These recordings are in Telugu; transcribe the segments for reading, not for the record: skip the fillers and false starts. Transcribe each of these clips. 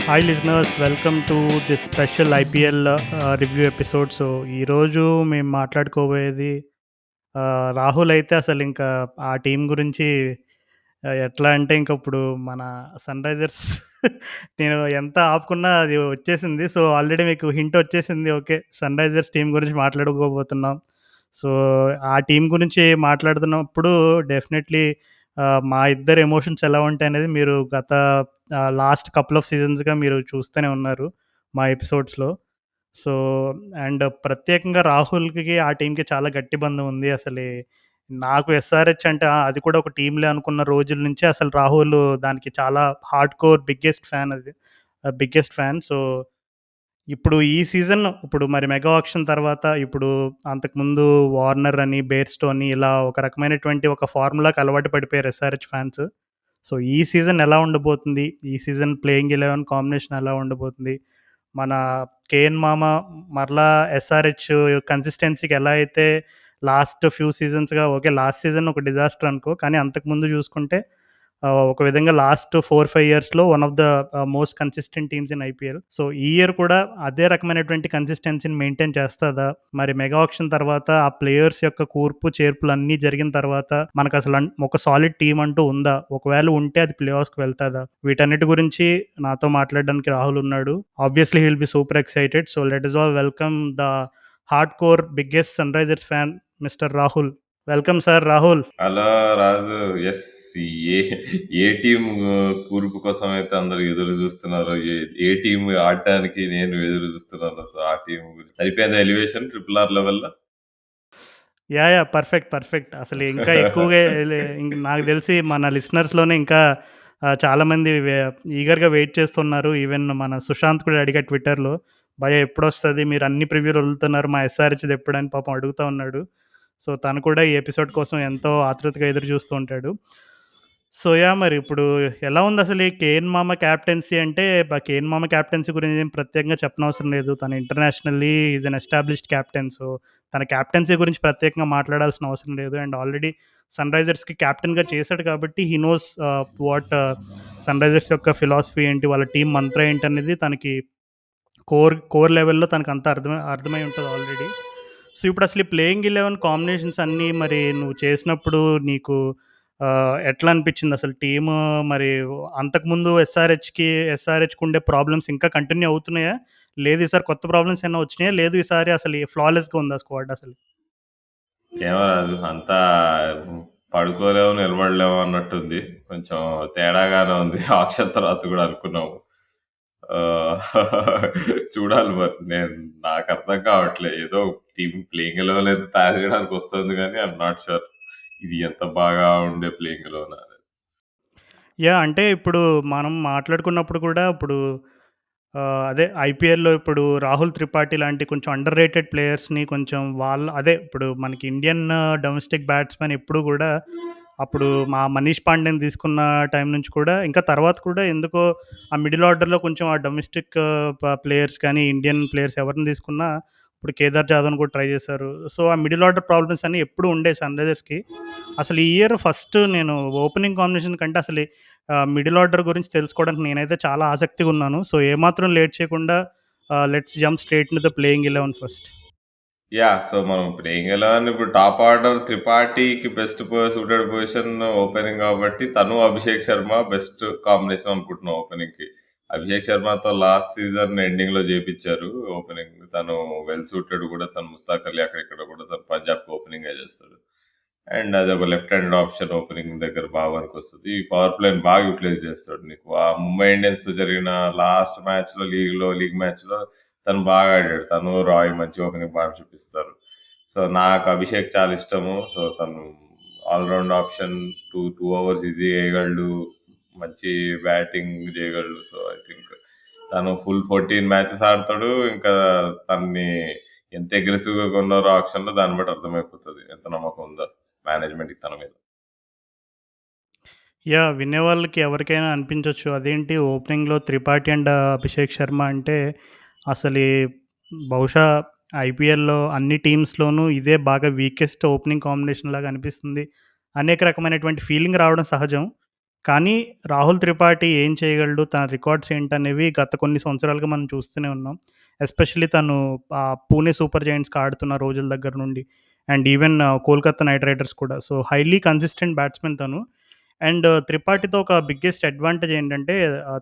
Hi listeners, welcome to this special IPL review episode. So ఈరోజు మేము మాట్లాడుకోబోయేది రాహుల్ అయితే అసలు ఇంకా ఆ టీం గురించి ఎట్లా అంటే ఇంక ఇప్పుడు మన సన్ రైజర్స్ నేను ఎంత ఆపుకున్నా అది వచ్చేసింది. సో ఆల్రెడీ మీకు హింట్ వచ్చేసింది. ఓకే, సన్ రైజర్స్ టీం గురించి మాట్లాడుకోబోతున్నాం. సో ఆ టీం గురించి మాట్లాడుతున్నప్పుడు డెఫినెట్లీ మా ఇద్దరి ఎమోషన్స్ ఎలా ఉంటాయనేది మీరు గత లాస్ట్ కపుల్ ఆఫ్ సీజన్స్‌గా మీరు చూస్తూనే ఉన్నారు మా ఎపిసోడ్స్‌లో. సో అండ్ ప్రత్యేకంగా రాహుల్‌కి, ఆ టీమ్‌కి చాలా గట్టి బంధం ఉంది. నాకు ఎస్ఆర్‌హెచ్ అంటే అది కూడా ఒక టీమ్‌లే అనుకున్న రోజుల నుంచి అసలు రాహుల్ దానికి చాలా హార్డ్ కోర్ బిగ్గెస్ట్ ఫ్యాన్ అది. Biggest fan. సో ఇప్పుడు ఈ సీజన్ ఇప్పుడు మరి మెగా ఆక్షన్ తర్వాత ఇప్పుడు అంతకుముందు వార్నర్ అని, బేర్‌స్టో అని ఇలా ఒక రకమైనటువంటి ఒక ఫార్ములాకి అలవాటు పడిపోయారు ఎస్ఆర్‌హెచ్ ఫ్యాన్స్. సో ఈ సీజన్ ఎలా ఉండబోతుంది? ఈ సీజన్ ప్లేయింగ్ 11 కాంబినేషన్ ఎలా ఉండబోతుంది? మన కేఎన్ మామ మరలా ఎస్ఆర్‌హెచ్ కన్సిస్టెన్సీకి ఎలా అయితే లాస్ట్ ఫ్యూ సీజన్స్‌గా ఓకే, లాస్ట్ సీజన్ ఒక డిజాస్టర్ అనుకో. కానీ అంతకుముందు చూసుకుంటే ఒక విధంగా లాస్ట్ 4, 5 ఇయర్స్‌లో one of the most consistent teams in IPL. So ఈ ఇయర్ కూడా అదే రకమైనటువంటి కన్సిస్టెన్సీని మెయింటైన్ చేస్తదా? మరి మెగా ఆక్షన్ తర్వాత ఆ ప్లేయర్స్ యొక్క కూర్పు, చేర్పులన్నీ జరిగిన తర్వాత మనకసలు ఒక సాలిడ్ టీమ్ అంటూ ఉందా? ఒకవేళ ఉంటే అది ప్లే ఆఫ్స్‌కి వెళ్తదా? వీటన్నిటి గురించి నాతో మాట్లాడడానికి రాహుల్ ఉన్నాడు. Obviously he will be super excited. So let us all welcome the hardcore biggest Sunrisers fan mister Rahul. Welcome sir Rahul. అలా రాజు. యెస్. ఏ ఏ టీమ్ కూర్పు కోసం అయితే అందరూ ఎదురు జూస్తున్నారో, ఏ టీమ్ ఆడటానికి నేను ఎదురు జూస్తున్నానో, సో, ఆ టీమ్ గురించి సరిపోయిందా ఎలివేషన్ ట్రిపుల్ ఆర్ లెవెల్‌లో? యాహ్! పర్ఫెక్ట్. పర్ఫెక్ట్. అసలు ఇంకా ఎక్కువగా ఇంక నాకు తెలిసి మన లిసనర్స్‌లోనే ఇంకా చాలామంది ఈగర్‌గా వెయిట్ చేస్తున్నారు. ఈవెన్ మన సుశాంత్ కూడా అడిగాడు ట్విట్టర్‌లో. "భయ్యా ఎప్పుడొస్తది? మీరు అన్ని ప్రివ్యూలు వదులుతున్నారు. మా ఎస్ఆర్‌హెచ్‌ది ఎప్పుడని" పాపం అడుగుతా ఉన్నాడు. సో, తను కూడా ఈ ఎపిసోడ్ కోసం ఎంతో ఆతృతగా ఎదురు చూస్తూ ఉంటాడు. So, yeah! మరి ఇప్పుడు ఎలా ఉందసలు ఈ కేఎన్ మామ క్యాప్టెన్సీ అంటే కేఎన్ మామ క్యాప్టెన్సీ గురించి ఏం ప్రత్యేకంగా చెప్పనవసరం లేదు. తను internationally is an established captain. So, తన క్యాప్టెన్సీ గురించి ప్రత్యేకంగా మాట్లాడాల్సిన అవసరం లేదు. అండ్ ఆల్రెడీ సన్‌రైజర్స్‌కి క్యాప్టెన్‌గా చేశాడు కాబట్టి హి నోస్ వాట్ సన్‌రైజర్స్ యొక్క ఫిలాసఫీ ఏంటి, వాళ్ళ టీమ్ మంత్ర ఏంటనేది తనకి కోర్ కోర్ లెవెల్‌లో తనకంతా అర్థమై ఉంటది ఆల్రెడీ. సో, ఇప్పుడసలు ఈ ప్లేయింగ్ 11 కాంబినేషన్స్ అన్నీ మరి నువ్వు చేసినప్పుడు నీకు ఎట్లా అనిపిచ్చిందసలు టీము? మరి అంతకుముందు ఎస్ఆర్‌హెచ్‌కుండే ప్రాబ్లమ్స్ ఇంకా కంటిన్యూ అవుతున్నాయా? లేదు ఈసారి కొత్త ప్రాబ్లమ్స్ ఏమైనా వచ్చినాయా? లేదు ఈసారి అసలు ఫ్లాలెస్‌గా ఉందా స్క్వాడ్ అసలు? ఏమో రాజు, అంతా పడుకోలేము, నిలబడలేము అన్నట్టుంది. కొంచెం తేడాగానే ఉంది. ఆక్షన్ తర్వాత గూడా అనుకున్నాము. ఆహ్, చూడాలి మరి. నాకర్థం కావట్లే. ఏదో టీమ్ ప్లేయింగ్ ఎలెవన్ అయితే తయారు చేయడానికి వస్తుంది గానీ, ఐయామ్ నాట్ ష్యూర్ ఇది ఎంత బాగా ఉండే ప్లేయింగ్ ఎలెవన్ అనేది. యాహ్! అంటే ఇప్పుడు మనం మాట్లాడుకున్నప్పుడు కూడా ఇప్పుడు అదే ఐపీఎల్‌లో ఇప్పుడు రాహుల్ త్రిపాఠి లాంటి కొంచెం అండర్ రేటెడ్ ప్లేయర్స్‌ని కొంచెం అదే ఇప్పుడు మనకి ఇండియన్ డొమెస్టిక్ బ్యాట్స్‌మెన్ ఎప్పుడు గూడా అప్పుడు మా మనీష్ పాండేని తీసుకున్న టైం నుంచి కూడా ఇంకా తర్వాత కూడా ఎందుకో ఆ మిడిల్ ఆర్డర్‌లో కొంచెం ఆ డొమెస్టిక్ ప్లేయర్స్ కానీ, ఇండియన్ ప్లేయర్స్ ఎవరిని తీసుకున్నా ఇప్పుడు కేదార్ జాదవ్‌ని కూడా ట్రై చేశారు. సో, ఆ మిడిల్ ఆర్డర్ ప్రాబ్లమ్స్ అన్నీ ఎప్పుడూ ఉండేయి సన్‌రైజర్స్‌కి. అసలు ఈ ఇయర్ ఫస్ట్ నేను ఓపెనింగ్ కాంబినేషన్ కంటే మిడిల్ ఆర్డర్ గురించి తెలుసుకోవడానికి నేనైతే చాలా ఆసక్తిగా ఉన్నాను. సో, ఏమాత్రం లేట్ చేయకుండా let's jump straight into the playing 11 first. Yeah! So, మనం ప్లేయింగ్ ఎలెవన్ ఇప్పుడు టాప్ ఆర్డర్ త్రిపాఠికి బెస్ట్ సూటెడ్ పొజిషన్ ఓపెనింగ్ కాబట్టి తను, అభిషేక్ శర్మ బెస్ట్ కాంబినేషన్ అనుకుంటున్నాం ఓపెనింగ్‌కి. అభిషేక్ శర్మతో లాస్ట్ సీజన్ ఎండింగ్‌లో జేపిచ్చారు ఓపెనింగ్. తను వెల్ సూటెడ్ గూడా. తను ముస్తాక్ అలీ అక్కడ ఇక్కడ గూడా తను పంజాబ్‌కి ఓపెనింగే జేస్తాడు. అండ్ అదొక లెఫ్ట్ హ్యాండెడ్ ఆప్షన్ ఓపెనింగ్ దగ్గర బాగా పనికొస్తది. ఈ పవర్ ప్లేని బాగా యుటిలైజ్ చేస్తాడు. నీకు ఆ ముంబై ఇండియన్స్‌తో జరిగిన లాస్ట్ మ్యాచ్‌లో లీగ్ మ్యాచ్‌లో తను బాగా ఆడాడు. తను, రాయ్ మంచి ఓపెనింగ్ పార్ట్నర్‌షిప్ ఇస్తారు. సో, నాకు అభిషేక్ చాలా ఇష్టము. సో, తను ఆల్ రౌండ్ ఆప్షన్. 2 ఓవర్స్ ఈజీగా ఏయగలడు. మంచి బ్యాటింగ్ జేయగలడు. సో, ఐ థింక్ తను ఫుల్ 14 మ్యాచెస్ ఆడతాడు. ఇంకా తనని ఎంత అగ్రెసివ్‌గా కొన్నారో ఆక్షన్‌లో దాన్ని బట్టి అర్థమైపోతది. ఎంత నమ్మకం ఉందో మేనేజ్‌మెంట్‌కి తన మీద. యాహ్! వినేవాళ్ళకి ఎవరికైనా అనిపించొచ్చు. అదేంటి ఓపెనింగ్‌లో త్రిపాఠి అండ్ అభిషేక్ శర్మ అంటే అసలీ బహుశా ఐపీఎల్‌లో అన్ని టీమ్స్‌లోనూ ఇదే బాగా వీకెస్ట్ ఓపెనింగ్ కాంబినేషన్ లాగా అనిపిస్తుంది. అనేక రకమైనటువంటి ఫీలింగ్ రావడం సహజం. కానీ రాహుల్ త్రిపాఠి ఏం చేయగలడు? తన రికార్డ్స్ ఏంటనేవి గత కొన్ని సంవత్సరాలుగా మనం చూస్తూనే ఉన్నాం. ఎస్పెషల్లీ తను పూణే సూపర్ జెయింట్స్‌కి ఆడుతున్న రోజుల దగ్గర నుండి and even Kolkata night riders కూడా. సో, హైలీ కన్సిస్టెంట్ బ్యాట్స్‌మెన్ తను. అండ్ త్రిపాఠితో ఒక బిగ్గెస్ట్ అడ్వాంటేజ్ ఏంటంటే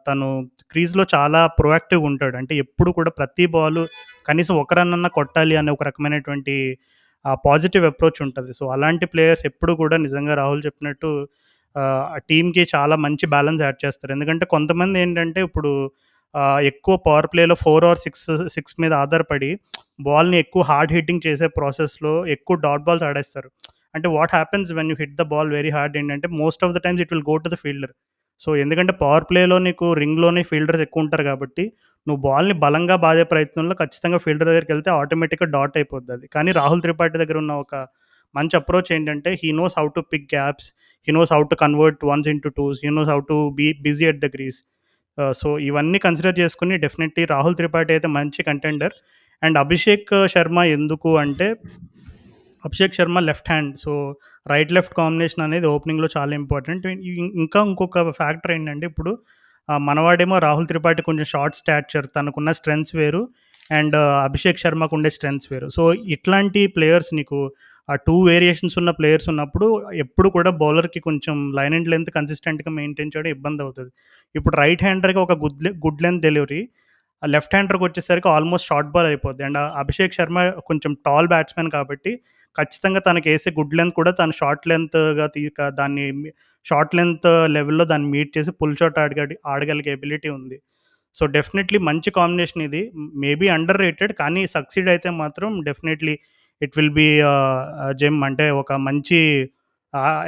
తను క్రీజ్‌లో చాలా ప్రొయాక్టివ్‌గా ఉంటాడు. అంటే ఎప్పుడు కూడా ప్రతి బాలు కనీసం ఒక రన్ అన్నా కొట్టాలి అనే ఒక రకమైనటువంటి పాజిటివ్ అప్రోచ్ ఉంటది. సో, అలాంటి ప్లేయర్స్ ఎప్పుడు కూడా నిజంగా రాహుల్ చెప్పినట్టు ఆ టీమ్‌కి చాలా మంచి బ్యాలెన్స్ యాడ్ చేస్తారు. ఎందుకంటే కొంతమందేంటంటే ఇప్పుడు ఎక్కువ పవర్ ప్లేలో 4 ఆర్ 6 మీద ఆధారపడి బాల్‌ని ఎక్కువ హార్డ్ హిట్టింగ్ చేసే ప్రాసెస్‌లో ఎక్కువ డాట్ బాల్స్ ఆడేస్తారు. అంటే what happens when you hit the ball very hard ఏంటంటే most of the times it will go to the fielder. So, ఎందుకంటే పవర్ ప్లేలో నీకు రింగ్‌లోనే ఫీల్డర్స్ ఎక్కువుంటారు కాబట్టి, నువ్వు బాల్‌ని బలంగా బాదే ప్రయత్నంలో ఖచ్చితంగా ఫీల్డర్ దగ్గరికెళ్తే ఆటోమేటిక్‌గా డాట్ అయిపోద్దది. కానీ రాహుల్ త్రిపాఠి దగ్గర ఉన్న ఒక మంచి అప్రోచ్ ఏంటంటే he knows how to pick gaps. He knows how to convert ones into twos. He knows how to be busy at the crease. So, ఇవన్నీ కన్సిడర్ చేసుకొని డెఫినెట్‌లీ రాహుల్ త్రిపాఠి అయితే మంచి కంటెండర్. అండ్ అభిషేక్ శర్మ ఎందుకు అంటే Abhishek Sharma left hand. So, right left combination అనేది ఓపెనింగ్‌లో చాలా ఇంపార్టెంట్. ఇంకా ఇంకొక ఫ్యాక్టర్ ఏంటంటే ఇప్పుడు మనవాడేమో రాహుల్ త్రిపాఠి కొంచెం షార్ట్ స్టాచర్ తనకున్న స్ట్రెంగ్త్స్ వేరు. అండ్ అభిషేక్ శర్మకు ఉండే స్ట్రెంగ్త్స్ వేరు. సో, ఇట్లాంటి ప్లేయర్స్ నీకు 2 వేరియేషన్స్ ఉన్న ప్లేయర్స్ ఉన్నప్పుడు ఎప్పుడు కూడా బౌలర్‌కి కొంచెం లైన్ అండ్ లెంత్ కన్సిస్టెంట్‌గా మెయింటైన్ చేయడం ఇబ్బందవుతది. ఇప్పుడు రైట్ హ్యాండర్‌కి ఒక గుడ్ లెంత్ డెలివరీ. లెఫ్ట్ హ్యాండర్‌కొచ్చేసరికి ఆల్మోస్ట్ షార్ట్ బాల్ అయిపోద్ది. అండ్ అభిషేక్ శర్మ కొంచెం టాల్ బ్యాట్స్‌మెన్ కాబట్టి ఖచ్చితంగా తనకేసే గుడ్ లెంత్ కూడా తను షార్ట్ లెంత్‌గా దాన్ని షార్ట్ లెంత్ లెవెల్‌లో దాన్ని మీట్ చేసి పుల్ షాట్ ఆడగలిగే ఎబిలిటీ ఉంది. సో, డెఫినెట్‌లీ మంచి కాంబినేషన్ ఇది. మేబీ అండర్ రేటెడ్ కానీ సక్సీడ్ అయితే మాత్రం definitely it will be gem అంటే ఒక మంచి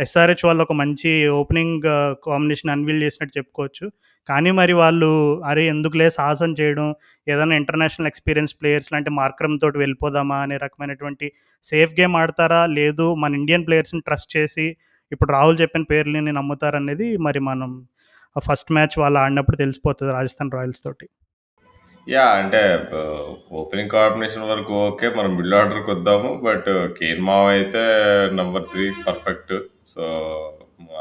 ఎస్ఆర్‌హెచ్ వాళ్ళు ఒక మంచి ఓపెనింగ్ కాంబినేషన్ అన్వీల్ చేసినట్టు చెప్పుకోవచ్చు. కానీ మరి వాళ్ళు అరే! ఎందుకులే సాహసం చేయడం, ఏదైనా ఇంటర్నేషనల్ ఎక్స్‌పీరియన్స్ ప్లేయర్స్ లాంటి మార్కరమ్ తోటి వెళ్ళిపోదామా అనే రకమైనటువంటి సేఫ్ గేమ్ ఆడతారా? లేదు మన ఇండియన్ ప్లేయర్స్‌ని ట్రస్ట్ చేసి ఇప్పుడు రాహుల్ చెప్పిన పేర్లని నమ్ముతారనేది మరి మనం ఫస్ట్ మ్యాచ్ వాళ్ళు ఆడినప్పుడు తెలిసిపోతది రాజస్థాన్ రాయల్స్ తోటి. అంటే ఓపెనింగ్ కాంబినేషన్ వరకు ఓకే. మనం మిడిల్ ఆర్డర్‌కొద్దాము. బట్ కేన్ మావ అయితే నంబర్ 3 పర్ఫెక్ట్. సో,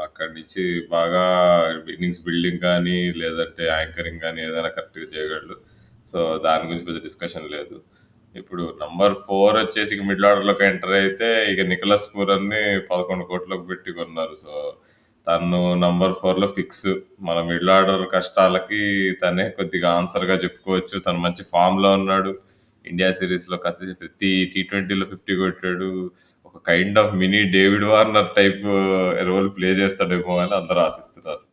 అక్కడి నుంచి బాగా ఇన్నింగ్స్ బిల్డింగ్ గానీ, లేదంటే యాంకరింగ్ గానీ ఏదైనా కరెక్ట్‌గా చేయగలడు. సో, దాని గురించి పెద్ద డిస్కషన్ లేదు. ఇప్పుడు నంబర్ 4 వచ్చేసి ఇక మిడిల్ ఆర్డర్‌లోకి ఎంటర్ అయితే ఇక నికోలస్ పూరన్‌ని 11,00,00,000 పెట్టి కొన్నారు. సో, తను నంబర్ 4లో ఫిక్స్. మన మిడిల్ ఆర్డర్ కష్టాలకి తనే కొద్దిగా ఆన్సర్‌గా చెప్పుకోవచ్చు. తను మంచి ఫామ్‌లో ఉన్నాడు. ఇండియా సీరీస్‌లో ప్రతి టీ20లో 50 కొట్టాడు. ఒక kind of mini David Warner type role play చేస్తాడేమో అని అందరూ ఆశిస్తున్నారు.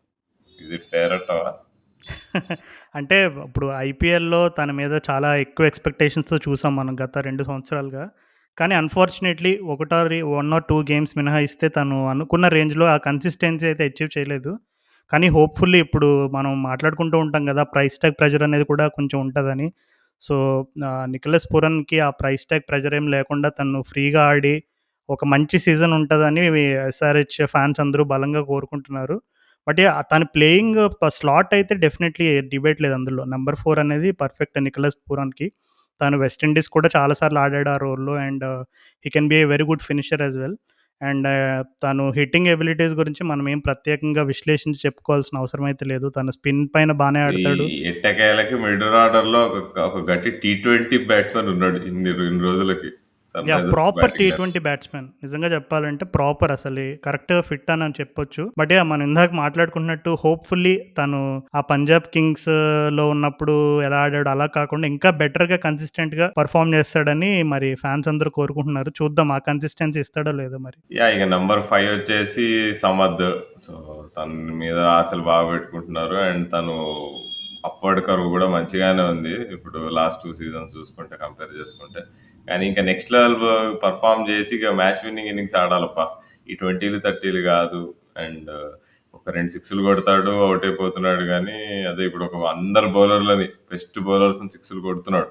ఇస్ ఇట్ ఫెయిర్ అంటావా? అంటే ఇప్పుడు ఐపీఎల్‌లో తన మీద చాలా ఎక్కువ ఎక్స్‌పెక్టేషన్స్‌తో చూసాం మనం గత 2 సంవత్సరాలుగా. కానీ అన్‌ఫార్చునేట్‌లీ 1 ఆర్ 2 గేమ్స్ మినహాయిస్తే తను అనుకున్న రేంజ్‌లో ఆ కన్సిస్టెన్సీ అయితే అచీవ్ చేయలేదు. కానీ హోప్‌ఫుల్లీ ఇప్పుడు మనం మాట్లాడుకుంటూ ఉంటాం గదా! ప్రైస్ ట్యాగ్ ప్రెషర్ అనేది కూడా కొంచెం ఉంటదని. సో, నికోలస్ పూరన్‌కి ఆ ప్రైస్ ట్యాగ్ ప్రెషర్ ఏం లేకుండా తను ఫ్రీగా ఆడి ఒక మంచి సీజన్ ఉంటదని ఎస్ఆర్‌హెచ్ ఫ్యాన్స్ అందరూ బలంగా కోరుకుంటున్నారు. But yeah! తను ప్లేయింగ్ స్లాట్ అయితే డెఫినెట్‌లీ డిబేట్ లేదు అందులో. నంబర్ 4 అనేది పర్ఫెక్ట్ నికోలస్ పూరన్‌కి. తను వెస్ట్ ఇండీస్ కూడా చాలా సార్లు ఆడాడు ఆ రోల్‌లో and he can be a very good finisher as well. And తను హిట్టింగ్ ఎబిలిటీస్ గురించి మనం ఏం ప్రత్యేకంగా విశ్లేషించి చెప్పుకోవాల్సిన అవసరం అయితే లేదు. తను స్పిన్ పైన బానే ఈ ఆడతాడు. ఎట్టకేలకి మిడిల్ ఆర్డర్‌లో ఒక గట్టి టీ20 బ్యాట్స్‌మన్ ఉన్నాడు ఇన్ని రోజులకి yeah! Sunrisers proper T batting లైన్‌లో. Twenty batsmen. నిజంగా చెప్పాలంటే ప్రాపర్ అసలు కరెక్ట్‌గా ఫిట్ అని చెప్పొచ్చు. But yeah! మనం ఇందాక మాట్లాడుకున్నట్టు హోప్‌ఫుల్లీ తను ఆ పంజాబ్ కింగ్స్‌లో ఉన్నప్పుడు ఎలా ఆడాడో అలా కాకుండా ఇంకా బెటర్‌గా కన్సిస్టెంట్‌గా పెర్ఫార్మ్ చేస్తాడని మరి ఫ్యాన్స్ అందరూ కోరుకుంటున్నారు. చూద్దాం ఆ కన్సిస్టెన్సీ ఇస్తాడో లేదో మరి. ఇక నంబర్ 5 వచ్చేసి సమద్. సో, తన మీద ఆశలు బాగా పెట్టుకుంటున్నారు. అండ్ తను అప్‌వర్డ్ కర్వ్ గూడా మంచిగానే ఉంది. ఇప్పుడు లాస్ట్ 2 సీజన్స్ చూసుకుంటే కంపేర్ చేసుకుంటే. కానీ ఇంకా నెక్స్ట్ లెవెల్ పెర్ఫార్మ్ చేసి ఇక మ్యాచ్ విన్నింగ్ ఇన్నింగ్స్ ఆడాలబ్బా! ఈ 20లు, 30లు గాదు. అండ్ ఒక 2 సిక్స్‌లు కొడతాడు. ఔట్ అయిపోతున్నాడు గానీ, అదే ఇప్పుడు ఒక అందరు బౌలర్‌లని బెస్ట్ బౌలర్స్‌ని సిక్స్‌లు కొడుతున్నాడు.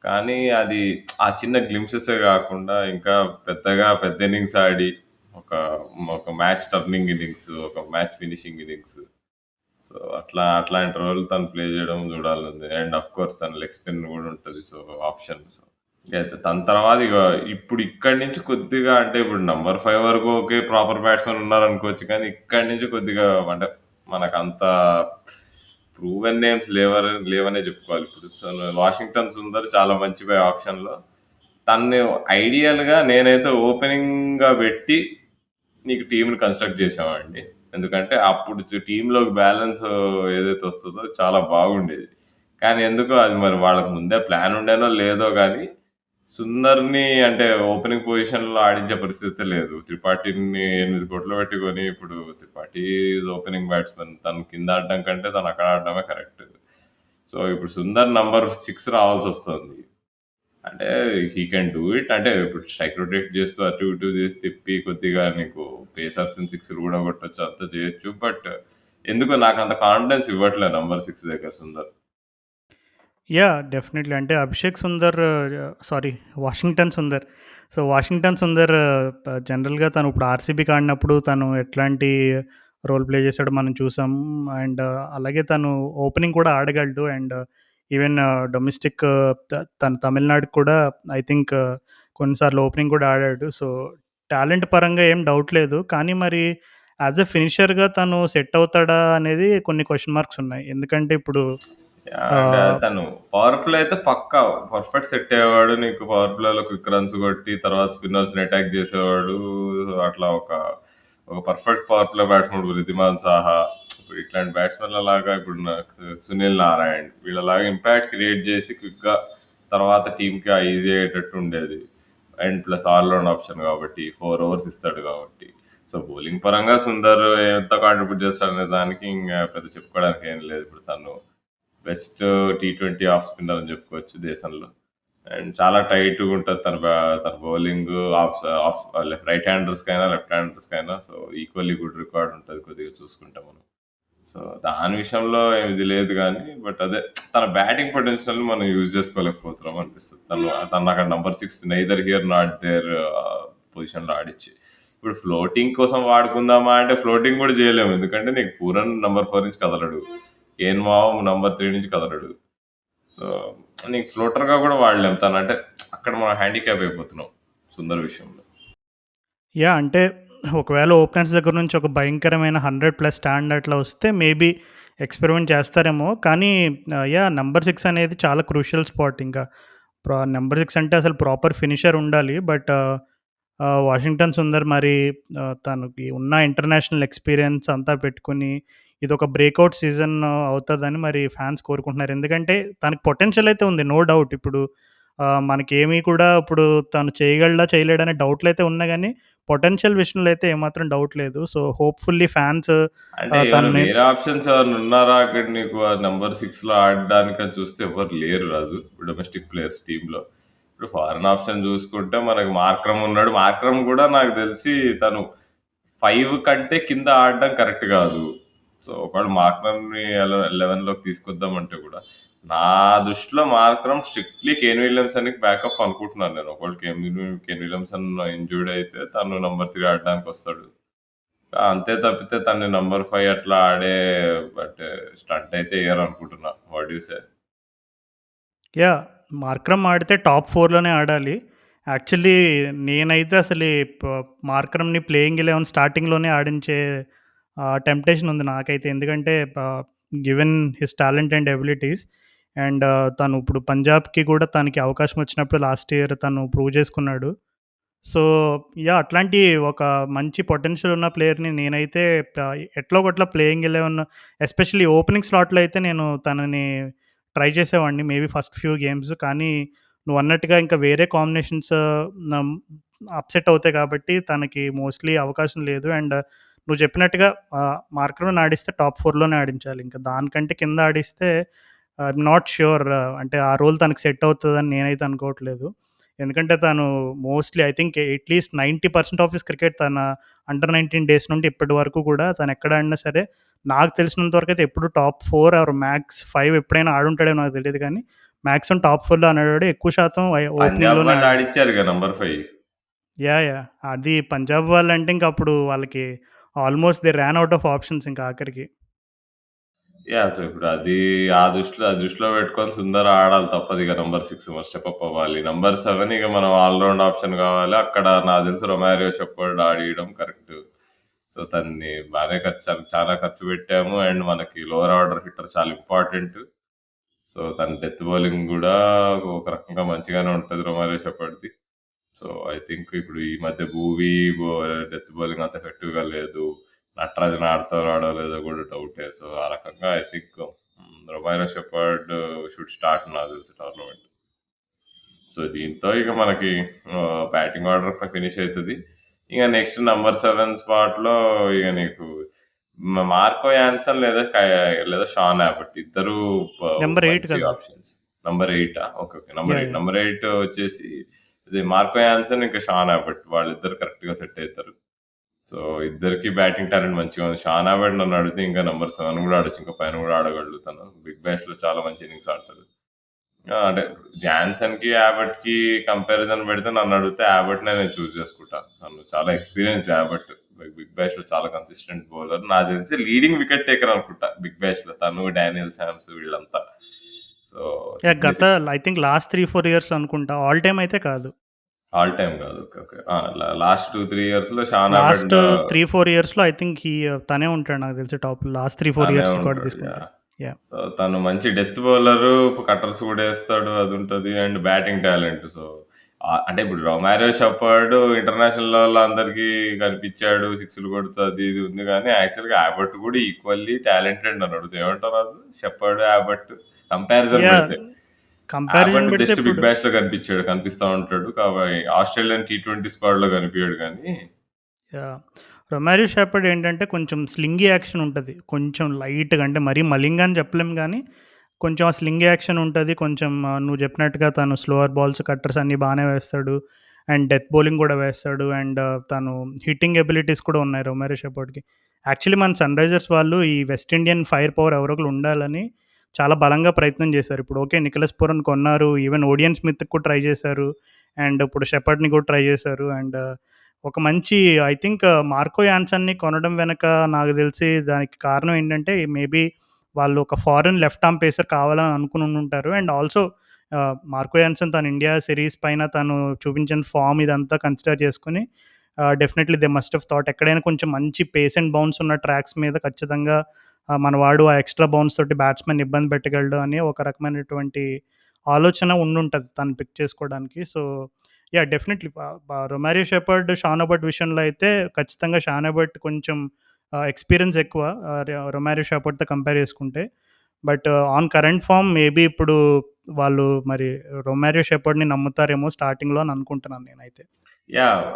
కానీ అది ఆ చిన్న గ్లింప్సెసే గాకుండా ఇంకా పెద్ద ఇన్నింగ్స్ ఆడి ఒక ఒక మ్యాచ్ టర్నింగ్ ఇన్నింగ్స్, ఒక మ్యాచ్ ఫినిషింగ్ ఇన్నింగ్స్. సో, అట్లాంటి రోల్ తను ప్లే చేయడం చూడాలనుంది. అండ్ ఆఫ్‌కోర్స్ తన లెగ్ స్పిన్ గూడా ఉంటది. So, option. సో, తన తర్వాత ఇప్పుడు ఇక్కడి నుంచి కొద్దిగా అంటే ఇప్పుడు నంబర్ 5 వరకు ఓకే. Proper batsmen ఉన్నారనుకోవచ్చు. కానీ ఇక్కడి నుంచి కొద్దిగా అంటే మనకంత ప్రూవెన్ నేమ్స్ లేవనే చెప్పుకోవాలి. ఇప్పుడు వాషింగ్టన్ సుందర్ చాలా మంచి ఆప్షన్‌లో. తనని ఐడియల్‌గా నేనైతే ఓపెనింగ్‌గా పెట్టి నీకు టీమ్‌ని కన్‌స్ట్రక్ట్ చేసేవాడిని. ఎందుకంటే అప్పుడు టీమ్‌లోకి బ్యాలెన్స్ ఏదైతే వస్తదో చాలా బాగుండేది. కానీ ఎందుకో అది మరి వాళ్ళకి ముందే ప్లాన్ ఉండేనో లేదో గానీ, సుందర్‌ని అంటే ఓపెనింగ్ పొజిషన్‌లో ఆడించే పరిస్థితే లేదు. త్రిపాఠిని 8,00,00,000 పెట్టి కొని ఇప్పుడు త్రిపాఠి ఈజ్ ఓపెనింగ్ బ్యాట్స్‌మన్. తను కింద ఆడడం కంటే తను అక్కడ ఆడడమే కరెక్ట్. సో, ఇప్పుడు సుందర్ నంబర్ 6 రావాల్సొస్తుంది. అంటే హీ కెన్ డూ ఇట్. అంటే ఇప్పుడు స్ట్రైక్ రొటేట్ చేస్తూ అటు ఇటు చేసి తిప్పి కొద్దిగా నీకు పేసర్స్‌ని సిక్స్‌లు కూడా కొట్టొచ్చు. అంతా చేయొచ్చు. బట్ ఎందుకో నాకంత కాన్ఫిడెన్స్ ఇవ్వట్లే నంబర్ 6 దగ్గర సుందర్. యాహ్! డెఫినెట్‌లీ. అంటే Abhishek Sundar sorry Washington Sundar. So, Washington Sundar జనరల్‌గా తను ఇప్పుడు ఆర్‌సీబీకి ఆడినప్పుడు తను ఎట్లాంటి రోల్ ప్లే చేసాడో మనం చూసాం. అండ్ అలాగే తను ఓపెనింగ్ కూడా ఆడగలడు. అండ్ ఈవెన్ డొమెస్టిక్ తను తమిళనాడుకి కూడా ఐ థింక్ కొన్నిసార్లు ఓపెనింగ్ కూడా ఆడాడు. సో, టాలెంట్ పరంగా ఏం డౌట్ లేదు. కానీ మరి యాస్ ఎ ఫినిషర్‌గా తను సెట్ అవుతాడా అనేది కొన్ని క్వెషన్ మార్క్స్ ఉన్నాయి. ఎందుకంటే ఇప్పుడు యాహ్! అంటే ఆహ్, తను పవర్ ప్లే అయితే పక్కా పర్ఫెక్ట్ సెట్ అయ్యేవాడు. నీకు పవర్ ప్లేలో క్విక్ రన్స్ కొట్టి తర్వాత స్పిన్నర్స్‌ని అటాక్ చేసేవాడు. అట్లా ఒక perfect power play batsman Wriddhiman Saha ఇప్పుడు ఇట్లాంటి బ్యాట్స్‌మెన్‌లలాగా ఇప్పుడు నాకు సునీల్ నారాయణ్ వీళ్ళలాగా ఇంపాక్ట్ క్రియేట్ చేసి క్విక్‌గా తర్వాత టీమ్‌కి ఈజీ అయ్యేటట్టు ఉండేది. And plus all round option కాబట్టి 4 ఓవర్స్ ఇస్తాడు కాబట్టి. సో, బౌలింగ్ పరంగా సుందర్ ఎంత కాంట్రిబ్యూట్ చేస్తాడనే దానికి ఇంగ పెద్ద చెప్పుకోవడానికి ఏం లేదు. ఇప్పుడు తను బెస్ట్ టీ20 ఆఫ్ స్పిన్నర్ అని చెప్పుకోవచ్చు దేశంలో. అండ్ చాలా టైట్‌గా ఉంటది తన బౌలింగ్ ఆఫ్ ఆఫ్ రైట్ హ్యాండర్స్‌కైనా, లెఫ్ట్ హ్యాండర్స్‌కైనా సో, ఈక్వల్లీ గుడ్ రికార్డ్ ఉంటది కొద్దిగా చూసుకుంటే మనం. సో, దాని విషయంలో ఇది లేదు గానీ, బట్ అదే తన బ్యాటింగ్ పొటెన్షియల్‌ని మనం యూజ్ చేసుకోలేకపోతున్నాం అనిపిస్తది. తను అక్కడ number 6 neither here not there పొజిషన్‌లో ఆడిచ్చి. ఇప్పుడు ఫ్లోటింగ్ కోసం వాడుకుందామా అంటే ఫ్లోటింగ్ కూడా చేయలేము. ఎందుకంటే నీకు పూరన్ నంబర్ 4 నుంచి కదలడు. కేన్ మామ్ నంబర్ 3 నుంచి కదలడు. సో, నీకు ఫ్లోటర్‌గా కూడా వాడలేం. తనంటే అక్కడ మనం హ్యాండిక్యాప్ అయిపోతున్నాం సుందర్ విషయంలో. యాహ్! అంటే ఒకవేళ ఓపెనర్స్ దగ్గర నుంచి ఒక భయంకరమైన 100+ స్టాండ్ అట్లా వస్తే మేబీ ఎక్స్‌పెరిమెంట్ చేస్తారేమో. కానీ యాహ్! నంబర్ 6 అనేది చాలా క్రూషియల్ స్పాట్ ఇంకా. నంబర్ 6 అంటే అసలు ప్రాపర్ ఫినిషర్ ఉండాలి. బట్ వాషింగ్టన్ సుందర్ మరి తనకి ఉన్న ఇంటర్నేషనల్ ఎక్స్‌పీరియన్స్ అంతా పెట్టుకొని ఇదొక బ్రేకౌట్ సీజన్ అవుతదని మరి ఫ్యాన్స్ కోరుకుంటున్నారు. ఎందుకంటే తనకి పొటెన్షియల్ అయితే ఉంది. No doubt. ఇప్పుడు మనకేమి కూడా ఇప్పుడు తను చేయగలడా? చేయలేడా? అనే డౌట్‌లయితే ఉన్నా గానీ పొటెన్షియల్ విషయంలో అయితే ఏమాత్రం డౌట్ లేదు. సో, హోప్‌ఫుల్లీ ఫ్యాన్స్ అంటే ఏమైనా తనని వేరే ఆప్షన్స్ ఏమన్నా ఉన్నారా అక్కడ నీకు ఆ నంబర్ 6లో ఆడడానికని చూస్తే ఎవ్వరు లేరు రాజు. డొమెస్టిక్ ప్లేయర్స్ టీమ్‌లో. ఇప్పుడు ఫారెన్ ఆప్షన్ చూసుకుంటే మనకు మార్క్రమ్ ఉన్నాడు. మార్క్రమ్ కూడా నాకు తెలిసి తను 5 కంటే కింద ఆడడం కరెక్ట్ కాదు. సో, ఒకవేళ మార్క్రమ్‌ని 11లోకి తీసుకొద్దామంటే కూడా నా దృష్టిలో మార్క్రమ్ స్ట్రిక్ట్‌లీ కేన్ విలియమ్సన్‌కి బ్యాకప్ అనుకుంటున్నాను నేను. ఒకవేళ కేన్ విలియమ్సన్ ఇంజ్యూర్డ్ అయితే తను నంబర్ 3 ఆడడానికొస్తాడు. అంతే తప్పితే తనని నంబర్ 5 అట్లా ఆడే బట్ స్టంట్ అయితే ఎయ్యరనుకుంటున్నా. What do you say? Yeah! Markram ఆడితే టాప్ 4లోనే ఆడాలి. యాక్చువల్లీ నేనైతే అసలు ఈ మార్కరమ్‌ని ప్లేయింగ్ 11 స్టార్టింగ్‌లోనే ఆడించే టెంప్టేషన్ ఉంది నాకైతే. ఎందుకంటే given his talent and abilities and తను ఇప్పుడు పంజాబ్‌కి కూడా తనకి అవకాశం వచ్చినప్పుడు లాస్ట్ ఇయర్ తను ప్రూవ్ చేసుకున్నాడు. So, yeah! అట్లాంటి ఒక మంచి పొటెన్షియల్ ఉన్న ప్లేయర్‌ని నేనైతే ప ఎట్లో గట్ల ప్లేయింగ్ 11 ఎస్పెషల్లీ ఓపెనింగ్ స్లాట్‌లో అయితే నేను తనని ట్రై చేసేవాడిని. Maybe first few games. కానీ నువ్వన్నట్టుగా ఇంకా వేరే కాంబినేషన్స్ నమ్ అప్‌సెట్ అవుతాయి కాబట్టి తనకి మోస్ట్‌లీ అవకాశం లేదు. అండ్ నువ్వు చెప్పినట్టుగా మార్కర్‌ని ఆడిస్తే టాప్ 4లోనే ఆడించాలి. ఇంకా దానికంటే కింద ఆడిస్తే ఐయామ్ నాట్ ష్యూర్ అంటే ఆ రోల్ తనకి సెట్ అవుతదని నేనైతే అనుకోవట్లేదు. ఎందుకంటే తను mostly I think at least 90% of his cricket తన అండర్ 19 డేస్ నుండి ఇప్పటి వరకు కూడా తనెక్కడ ఆడినా సరే, నాకు తెలిసినంత వరకైతే ఎప్పుడు టాప్ 4 ఆర్ మాక్స్ 5 ఎప్పుడైనా ఆడుంటాడేమో నాకు తెలీదు గానీ, మాక్సిమం టాప్ 4లో ఆడాడు. ఎక్కువ శాతం పంజాబ్ ఓపెనింగ్‌లోనే వాళ్ళు ఆడాడు. ఆడిచ్చారుగా నంబర్ 5. యాహ్! అది పంజాబ్ వాళ్ళంటే ఇంక అప్పుడు వాళ్ళకి almost they ran out of options ఇంకా ఆఖరికి. యాహ్! సో, ఇప్పుడు అది దృష్టిలో పెట్టుకొని సుందర్ ఆడాలి తప్పదిగ నంబర్ 6 మరి స్టెప్ అప్ అవ్వాలి. నంబర్ 7 ఇక మనం ఆల్ రౌండ్ ఆప్షన్ కావాలి. అక్కడ నాకు తెలిసి రొమారియో షెపర్డ్ ఆడియడం కరెక్ట్. సో, తనని బానే చాలా ఖర్చు పెట్టాము. అండ్ మనకి లోవర్ ఆర్డర్ హిట్టర్ చాలా ఇంపార్టెంట్. సో, తన డెత్ బౌలింగ్ గూడా ఒక రకంగా మంచిగానే ఉంటది రొమారియో షెపర్డ్‌ది. సో, ఐ థింక్ ఇప్పుడు ఈ మధ్య బో డెత్ బౌలింగ్ అంత ఎఫెక్టివ్‌గా లేదు. నటరాజన్ ఆడతారో ఆడలేదో గూడా డౌటే. సో, ఆ రకంగా I think Romario shepherd should start నాకు తెలిసి టోర్నమెంట్. సో, దీంతో ఇక మనకి బ్యాటింగ్ ఆర్డర్ ఫినిష్ అయితది. ఇక నెక్స్ట్ నంబర్ 7 స్పాట్‌లో ఇక నీకు మార్కో యాన్సన్ లేదా షాన్ యాబట్ ఇద్దరు నంబర్ 8 మంచి కదా! Options. Number 8 okay. Okay. Number yeah! 8. Yeah! Number 8 వచ్చేసి ఇది మార్కో యాన్సన్ ఇంకా షాన్ యాబట్ వాళ్ళిద్దరు కరెక్ట్‌గా సెట్ అయితారు. సో, ఇద్దరికీ బ్యాటింగ్ టాలెంట్ మంచిగా ఉంది. షాన్ యాబట్ నన్ను అడిగితే ఇంకా నంబర్ 7 కూడా ఆడొచ్చు. ఇంకా పైన కూడా ఆడగలడు తను. బిగ్ బ్యాష్‌లో చాలా మంచి ఇన్నింగ్స్ ఆడతాడు. అంటే జాన్సన్‌కి, యాబట్‌కి కంపారిజన్ పెడితే నన్నడిగితే యాబట్‌నే నేను చూజ్ చేసుకుంటా. తను చాలా ఎక్స్‌పీరియన్స్‌డ్ యాబట్. బిగ్ బ్యాష్‌లో చాలా కన్సిస్టెంట్ బౌలర్. నాకు తెలిసి లీడింగ్ వికెట్ టేకర్ అనుకుంటా బిగ్ బ్యాష్‌లో. తను, డానియల్ సామ్స్ వీళ్ళంతా. So, yeah! సిడ్నీ గత ఐ థింక్ లాస్ట్ 3, 4 ఇయర్స్‌లో అనుకుంటా. ఆల్ టైమ్ అయితే కాదు. ఆల్ టైమ్ కాదు. ఓకే. ఓకే. లాస్ట్ 2, 3 ఇయర్స్‌లో షాన్ యాబట్ లాస్ట్ 3, 4 ఇయర్స్‌లో ఐ థింక్ తనే ఉంటాడు నాకు తెలిసి టాప్‌లో. లాస్ట్ 3, 4 తనే ఇయర్స్ రికార్డ్ ఉంటాడు. తీసుకుంటే. యాహ్! యాహ్! సో, తను మంచి డెత్ బౌలరు. కట్టర్స్ కూడా ఏస్తాడు. అదుంటది. And batting talent. సో, అంటే ఇప్పుడు రొమారియో షెపర్డ్ ఇంటర్నేషనల్ లెవెల్‌లో అందరికి కనిపించాడు. సిక్స్‌లు కొడుతూ అది ఇది ఉంది గానీ, యాక్చువల్‌గా యాబట్ కూడా ఈక్వల్లీ టాలెంటెడ్ నన్నడిగితే. ఏమంటావు Raju? Shepherd, Abbott comparison yeah! పెడితే. కంపారిజన్ యాబట్ పెడితే జస్ట్ బిగ్ ఇప్పుడు బ్యాష్‌లో కనిపిస్తా ఉంటాడు. ఆస్ట్రేలియన్ టీ20 స్క్వాడ్‌లో కనిపియడు గానీ యాహ్! రొమారియో షెపర్డ్ ఏంటంటే కొంచెం స్లింగీ యాక్షన్ ఉంటది. కొంచెం లైట్‌గా అంటే మరీ మలింగా అని చెప్పలేం గానీ, కొంచెం ఆ స్లింగ్ యాక్షన్ ఉంటది. కొంచెం నువ్వు చెప్పినట్టుగా తను స్లోవర్ బాల్స్, కట్టర్స్ అన్నీ బానే వేస్తాడు. అండ్ డెత్ బౌలింగ్ గూడా వేస్తాడు. అండ్ తను హిట్టింగ్ ఎబిలిటీస్ కూడా ఉన్నాయి రొమారియో షెపర్డ్‌కి. యాక్చువల్లీ మన సన్‌రైజర్స్ వాళ్ళు ఈ వెస్ట్ ఇండియన్ ఫైర్ పవర్ ఎవరో ఒకళ్ళు ఉండాలని చాలా బలంగా ప్రయత్నం చేశారు. ఇప్పుడు ఓకే. నికోలస్ పూరన్ కొన్నారు. ఈవెన్ ఓడియన్ స్మిత్‌కి కూడా ట్రై చేశారు. అండ్ ఇప్పుడు షెపర్డ్‌ని కూడా ట్రై చేశారు. అండ్ ఒక మంచి ఐ థింక్ మార్కో యాన్సన్‌ని కొనడం వెనక నాకు తెలిసి దానికి కారణం ఏంటంటే మేబీ వాళ్ళు ఒక ఫారెన్ లెఫ్ట్ ఆర్మ్ పేసర్ కావాలని అనుకుని ఉండుంటారు. అండ్ ఆల్సో మార్కో యాన్సన్ తను ఇండియా సిరీస్ పైన తను చూపించిన ఫార్మ్ ఇదంతా కన్సిడర్ చేసుకొని definitely they must have thought ఎక్కడైనా కొంచెం మంచి పేస్ అండ్ బౌన్స్ ఉన్న ట్రాక్స్ మీద ఖచ్చితంగా మనవాడు ఆ ఎక్స్‌ట్రా బౌన్స్ తోటి బ్యాట్స్‌మెన్‌ని ఇబ్బంది పెట్టగలడు అని ఒక రకమైనటువంటి ఆలోచన ఉండుంటది తను పిక్ చేసుకోవడానికి. So yeah! Definitely. Romario Shepherd, Sean Abbott విషయంలో అయితే ఖచ్చితంగా షాన్ అబర్ట్ కొంచెం ఎక్స్‌పీరియన్స్ ఎక్కువ. రొమారియో షెపర్డ్‌తో కంపేర్ చేసుకుంటే. But on current form maybe ఇప్పుడు వాళ్ళు మరి రొమారియో షెపర్డ్‌ని నమ్ముతారేమో స్టార్టింగ్‌లో అని అనుకుంటున్నాను నేనైతే.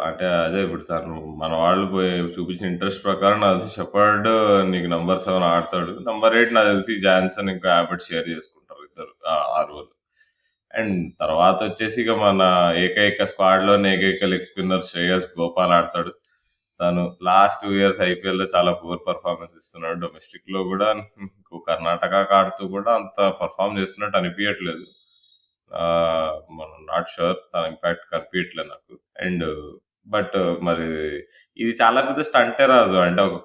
అంటే అదే ఇప్పుడు తను మన వాళ్ళు పోయి చూపించిన ఇంట్రెస్ట్ ప్రకారం నాకు తెలిసి షెపర్డ్ నీకు నంబర్ 7 ఆడతాడు. నంబర్ 8 నాకు తెలిసి జాన్సన్ ఇంకా యాబట్ షేర్ చేసుకుంటారు ఇద్దరు ఆ రోల్. అండ్ తర్వాతొచ్చేసి ఇక మన ఏకైక స్క్వాడ్‌లోనే ఏకైక లెగ్ స్పిన్నర్ శ్రేయస్ గోపాల్ ఆడతాడు. తను లాస్ట్ 2 ఇయర్స్ ఐపీఎల్‌లో చాలా పూర్ పెర్ఫార్మన్స్ ఇస్తున్నాడు. డొమెస్టిక్‌లో గూడా కర్ణాటకకి ఆడుతూ కూడా అంత పెర్ఫార్మ్ చేస్తున్నట్టు అనిపియట్లేదు. మనం నాట్ ష్యూర్ తన ఇంపాక్ట్ కనిపియట్లే నాకు. అండ్ బట్ మరి ఇది చాలా పెద్ద స్టంటే రాజు. అంటే ఒక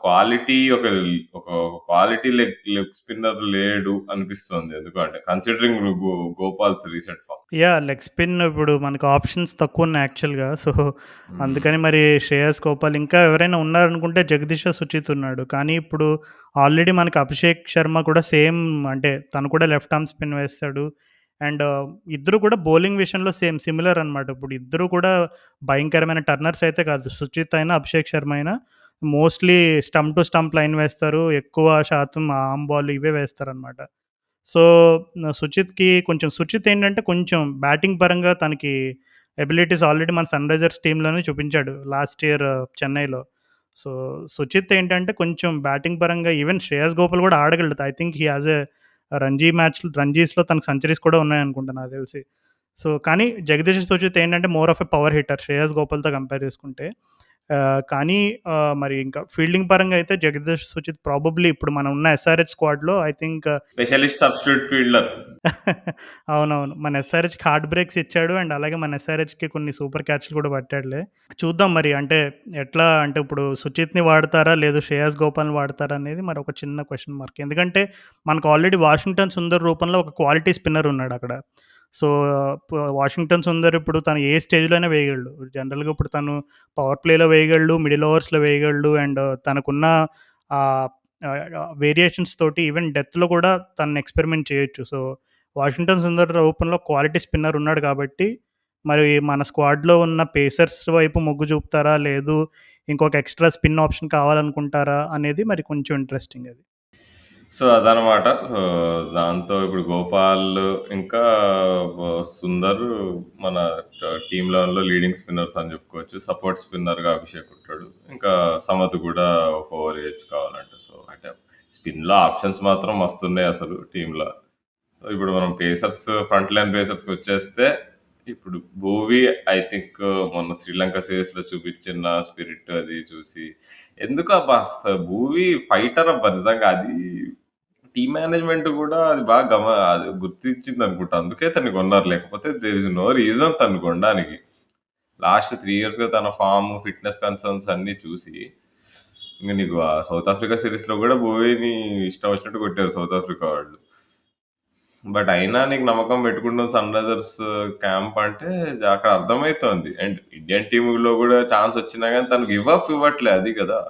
క్వాలిటీ లెగ్ స్పిన్నర్ లేడు అనిపిస్తుంది. ఎందుకంటే considering Gopal's recent form. Yeah! Leg spin ఇప్పుడు మనకు ఆప్షన్స్ తక్కువున్నాయి యాక్చువల్‌గా. సో, హ్మ్. అందుకని మరి శ్రేయస్ గోపాల్ ఇంకా ఎవరైనా ఉన్నారనుకుంటే 'జగదీష్ సుచిత్' ఉన్నాడు. కానీ ఇప్పుడు ఆల్రెడీ మనకి 'అభిషేక్ శర్మ' కూడా సేమ్ అంటే తను కూడా లెఫ్ట్ ఆర్మ్ స్పిన్ వేస్తాడు. అండ్ ఇద్దరు కూడా బౌలింగ్ విషయంలో సేమ్ సిమిలర్ అనమాట. ఇప్పుడు ఇద్దరు కూడా భయంకరమైన టర్నర్స్ అయితే కాదు. సుచిత్ అయినా, అభిషేక్ శర్మ అయినా mostly stump to stump line వేస్తారు. ఎక్కువ శాతం ఆర్మ్ బాల్ ఇవే వేస్తారనమాట. సో, సుచిత్ ఏంటంటే కొంచెం బ్యాటింగ్ పరంగా తనకి ఎబిలిటీస్ ఆల్రెడీ మన సన్‌రైజర్స్ టీమ్‌లోనే చూపించాడు లాస్ట్ ఇయర్ చెన్నైలో. సో, సుచిత్ ఏంటంటే కొంచెం బ్యాటింగ్ పరంగా ఈవెన్ శ్రేయస్ గోపాల్ కూడా ఆడగలడు. I think he has a రంజీస్‌లో తనకు సెంచరీస్ కూడా ఉన్నాయనుకుంటా నాకు తెలిసి. సో, కానీ జగదీష్ సుచిత్ ఏంటంటే more of a power hitter Shreyas గోపాల్‌తో కంపేర్ చేసుకుంటే. కానీ మరి ఇంకా ఫీల్డింగ్ పరంగా అయితే జగదీష్ సుచిత్ ప్రాబబ్లీ ఇప్పుడు మనం ఉన్న ఎస్ఆర్‌హెచ్ స్క్వాడ్‌లో I think specialist substitute fielder. అవునవును. మన ఎస్ఆర్‌హెచ్‌కి హార్డ్ బ్రేక్స్ ఇచ్చాడు. అండ్ అలాగే మన ఎస్ఆర్‌హెచ్‌కి కొన్ని సూపర్ క్యాచ్‌లు కూడా పట్టాడులే. చూద్దాం మరి అంటే ఎట్లా అంటే ఇప్పుడు సుచిత్‌ని వాడతారా? లేదు శ్రేయస్ గోపాల్‌ని వాడతారా? అనేది మరి ఒక చిన్న క్వెషన్ మార్క్. ఎందుకంటే మనకు ఆల్రెడీ వాషింగ్టన్ సుందర్ రూపంలో ఒక క్వాలిటీ స్పిన్నర్ ఉన్నాడక్కడ. సో, వాషింగ్టన్ సుందర్ ఇప్పుడు తను ఏ స్టేజ్‌లో అయినా వేయగలడు. జనరల్‌గా ఇప్పుడు తను పవర్ ప్లేలో వేయగలడు, మిడిల్ ఓవర్స్‌లో వేయగలడు అండ్ తనకున్న ఆహ్, వేరియేషన్స్ తోటి ఈవెన్ డెత్‌లో కూడా తను ఎక్స్‌పెరిమెంట్ చేయొచ్చు. సో, వాషింగ్టన్ సుందర్ ఓపెన్‌లో క్వాలిటీ స్పిన్నర్ ఉన్నాడు కాబట్టి, మరి మన స్క్వాడ్‌లో ఉన్న పేసర్స్ వైపు మొగ్గు చూపుతారా? లేదు ఇంకొక ఎక్స్‌ట్రా స్పిన్ ఆప్షన్ కావాలనుకుంటారా? అనేది మరి కొంచెం ఇంట్రెస్టింగ్ అది. సో, అదనమాట. సో, దాంతో ఇప్పుడు గోపాల్ ఇంకా సుందర్ మన టీమ్ లెవెన్‌లో లీడింగ్ స్పిన్నర్స్ అని చెప్పుకోవచ్చు. సపోర్ట్ స్పిన్నర్‌గా అభిషేక్ ఉంటాడు. ఇంకా సమత్ కూడా ఒక ఓవర్ ఏయొచ్చు కావాలంటే. సో, అంటే స్పిన్‌లో ఆప్షన్స్ మాత్రం మస్తున్నాయి అసలు టీమ్‌లో. సో, ఇప్పుడు మనం పేసర్స్ ఫ్రంట్ లైన్ పేసర్స్‌కొచ్చేస్తే ఇప్పుడు భువీ ఐ థింక్ మొన్న శ్రీలంక సిరీస్‌లో చూపించిన స్పిరిట్ అది చూసి ఎందుకబ్బా! భువీ ఫైటర్ అబ్బా! నిజంగా అది టీమ్ మేనేజ్‌మెంట్ గూడా అది బాగా అది గుర్తించిందనుకుంటా. అందుకే తనని కొన్నారు. లేకపోతే దేర్ ఈస్ నో రీజన్ తనని కొనడానికి. లాస్ట్ 3 ఇయర్స్‌గా తన ఫార్మ్, ఫిట్‌నెస్ కన్సర్న్స్ అన్నీ చూసి ఇంక నీకు ఆ సౌత్ ఆఫ్రికా సిరీస్‌లో గూడా భువీని ఇష్టం వచ్చినట్టు కొట్టారు సౌత్ ఆఫ్రికా వాళ్ళు. బట్ అయినా నీకు నమ్మకం పెట్టుకుంటాం సన్‌రైజర్స్ క్యాంప్ అంటే అక్కడ అర్థమైతోంది. అండ్ ఇండియన్ టీమ్‌లో గూడా ఛాన్స్ వచ్చినా గానీ తను గివ్ అప్ ఇవ్వట్లే అది గదా!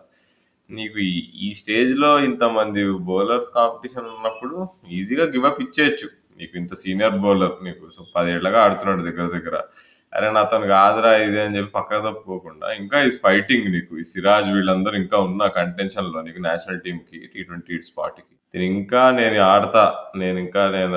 నీకు ఈ ఈ స్టేజ్‌లో ఇంతమంది బౌలర్స్ కాంపిటీషన్ ఉన్నప్పుడు ఈజీగా గివ్ అప్ ఇచ్చేయొచ్చు. నీకు ఇంత సీనియర్ బౌలర్ నీకు 10 ఏళ్లగా ఆడుతున్నాడు దగ్గర దగ్గర. అరే! నాతోని కాదురా ఇది అని చెప్పి పక్కకు తప్పుకోకుండా ఇంకా ఈస్ ఫైటింగ్ నీకు. ఈ సిరాజ్ వీళ్ళందరూ ఇంకా ఉన్న కంటెన్షన్‌లో నీకు నేషనల్ టీమ్‌కి టీ20 స్పాట్‌కి. నేనింకా నేను ఆడతా. నేను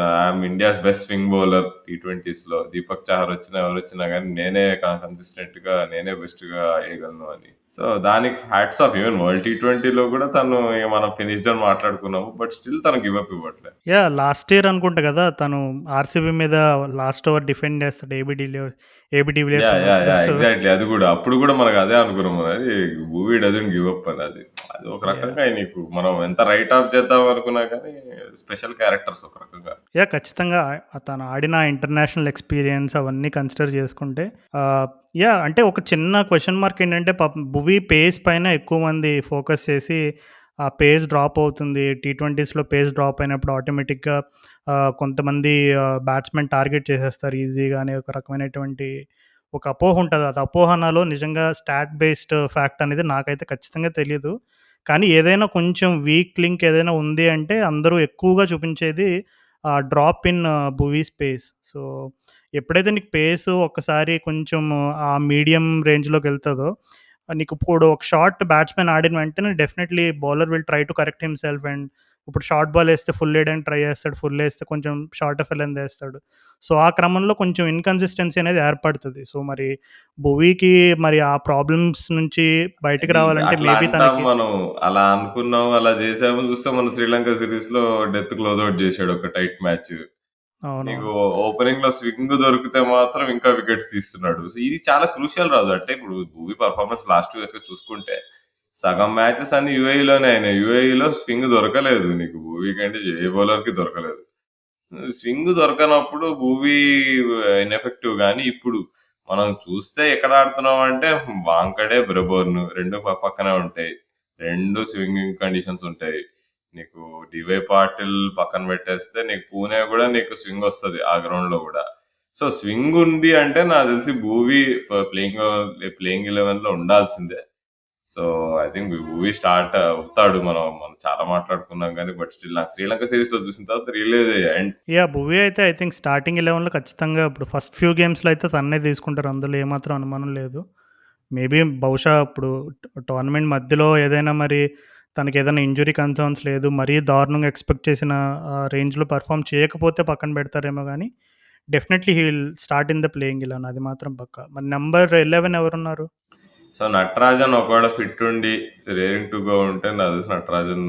I'm India's best swing bowler టీ20స్‌లో. దీపక్ చాహర్ వచ్చినా ఎవరొచ్చినా గానీ నేనే కన్సిస్టెంట్‌గా నేనే బెస్ట్‌గా ఏయగలను అని. సో, దానికి హ్యాట్స్ ఆఫ్. ఈవెన్ వరల్డ్ టీ20లో గూడా తను ఇగ మనం ఫినిష్డ్ అని మాట్లాడుకున్నాము. బట్ స్టిల్ తను గివ్ అప్ ఇవ్వట్లే. యాహ్! లాస్ట్ ఇయర్ అనుకుంటా గదా! తను ఆర్‌సీబీ మీద లాస్ట్ ఓవర్ డిఫెండ్ చేస్తాడు ఏబీ డివిలియర్స్ ఉన్నప్పుడు. So, exactly. అది గూడా. అప్పుడు గూడా మనకు అదే అనుకున్నాం. అది భువీ డజంట్ గివ్ అప్ అని అది. అది ఒక యాహ్! రకంగా నీకు మనం ఎంత రైట్ ఆఫ్ చేద్దాం అనుకున్నా గానీ స్పెషల్ క్యారెక్టర్స్ ఒక రకంగా. యాహ్! ఖచ్చితంగా తను ఆడిన ఇంటర్నేషనల్ ఎక్స్‌పీరియన్స్ అవన్నీ కన్సిడర్ చేసుకుంటే ఆహ్, యాహ్! అంటే ఒక చిన్న క్వెషన్ మార్క్ ఏంటంటే పాపం భువీ పేస్ పైన ఎక్కువ మంది ఫోకస్ చేసి ఆ పేస్ డ్రాప్ అవుతుంది. టీ20స్‌లో పేస్ డ్రాప్ అయినప్పుడు ఆటోమేటిక్‌గా కొంతమంది బ్యాట్స్‌మెన్ టార్గెట్ చేసేస్తారు ఈజీగా అనే ఒక రకమైనటువంటి ఒక అపోహ ఉంటది. అది అపోహ అనాలో నిజంగా స్టాట్ బేస్డ్ ఫ్యాక్ట్ అనేది నాకైతే ఖచ్చితంగా తెలీదు. కానీ ఏదైనా కొంచెం వీక్ లింక్ ఏదైనా ఉంది అంటే అందరూ ఎక్కువగా చూపించేది డ్రాప్ ఇన్ భువీస్ పేస్. సో, ఎప్పుడైతే నీకు పేస్ ఒక్కసారి కొంచెం ఆ మీడియం రేంజ్‌లోకెళ్తదో, నీకు ఇప్పుడు ఒక షాట్ బ్యాట్స్‌మెన్ ఆడిన వెంటనే definitely bowler will try to correct himself and ఇప్పుడు షార్ట్ బాల్ ఏస్తే ఫుల్ ఏయడానికి ట్రై చేస్తాడు. ఫుల్ ఏస్తే కొంచెం షార్ట్ ఆఫ్ లెంత్ ఏస్తాడు. సో, ఆ క్రమంలో కొంచెం ఇన్‌కన్సిస్టెన్సీ అనేది ఏర్పడతది. సో, మరి భువీకి మరి ఆ ప్రాబ్లమ్స్ నుంచి బయటికి అది రావాలంటే అట్లా మేబీ అంటాం తనకి మనం. అలా అనుకున్నాం, అలా చేసాము. చూస్తే మన శ్రీలంక సిరీస్‌లో డెత్ క్లోజ్ ఔట్ చేసాడు ఒక టైట్ మ్యాచ్. నీకు అవునవును. ఓపెనింగ్‌లో స్వింగ్ దొరికితే మాత్రం ఇంకా వికెట్స్ తీస్తున్నాడు. సో, ఇది చాలా క్రూషియల్ రాజు. అంటే ఇప్పుడు భువీ పెర్ఫార్మన్స్ లాస్ట్ 2 ఇయర్స్‌గా చూసుకుంటే సగం మ్యాచెస్ అన్నీ యూఏఈలోనే అయినాయి. యూఏఈలో స్వింగ్ దొరకలేదు నీకు భువీ కంటే ఏ బౌలర్‌కి దొరకలేదు. స్వింగ్ దొరకనప్పుడు భువీ ఇనెఫెక్టివ్ గానీ, ఇప్పుడు మనం చూస్తే ఎక్కడ ఆడుతున్నామంటే వాంకడే, బ్రెబోర్న్ 2 పక్కనే ఉంటాయి. 2 స్వింగింగ్ కండిషన్స్ ఉంటాయి. నీకు డివై పాటిల్ పక్కన పెట్టేస్తే నీకు పూణే గూడా నీకు స్వింగ్ వస్తది ఆ గ్రౌండ్‌లో గూడా. సో, స్వింగ్ ఉంది అంటే నాకు తెలిసి భువీ ప్లేయింగ్ ప్లేయింగ్ 11లో ఉండాల్సిందే. So, I think Bhuvi start అవుతాడు. మనం చాలా మాట్లాడుకున్నాం గానీ, బట్ స్టిల్ నాకు శ్రీలంక సిరీస్‌లో చూసిన తర్వాత రియలైజ్ అయ్యా. And yeah! భువీ అయితే ఐ థింక్ స్టార్టింగ్ 11లో ఖచ్చితంగా ఇప్పుడు ఫస్ట్ ఫ్యూ గేమ్స్‌లో అయితే తన్నే తీసుకుంటారు. అందులో ఏమాత్రం అనుమానం లేదు. మేబీ బహుశా ఇప్పుడు టోర్నమెంట్ మధ్యలో ఏదైనా మరి తనకేదైనా ఇంజ్యూరీ కన్సర్న్స్ లేదు. మరీ దారుణంగా ఎక్స్‌పెక్ట్ చేసిన రేంజ్‌లో పెర్ఫార్మ్ చేయకపోతే పక్కన పెడతారేమో గానీ, definitely he will start in the playing 11 అది మాత్రం పక్కా. మరి నంబర్ 11 ఎవరున్నారు? సో, నటరాజన్ ఒకవేళ ఫిట్ ఉండి రేరింగ్ టు గో ఉంటే నాకు తెలిసి నటరాజన్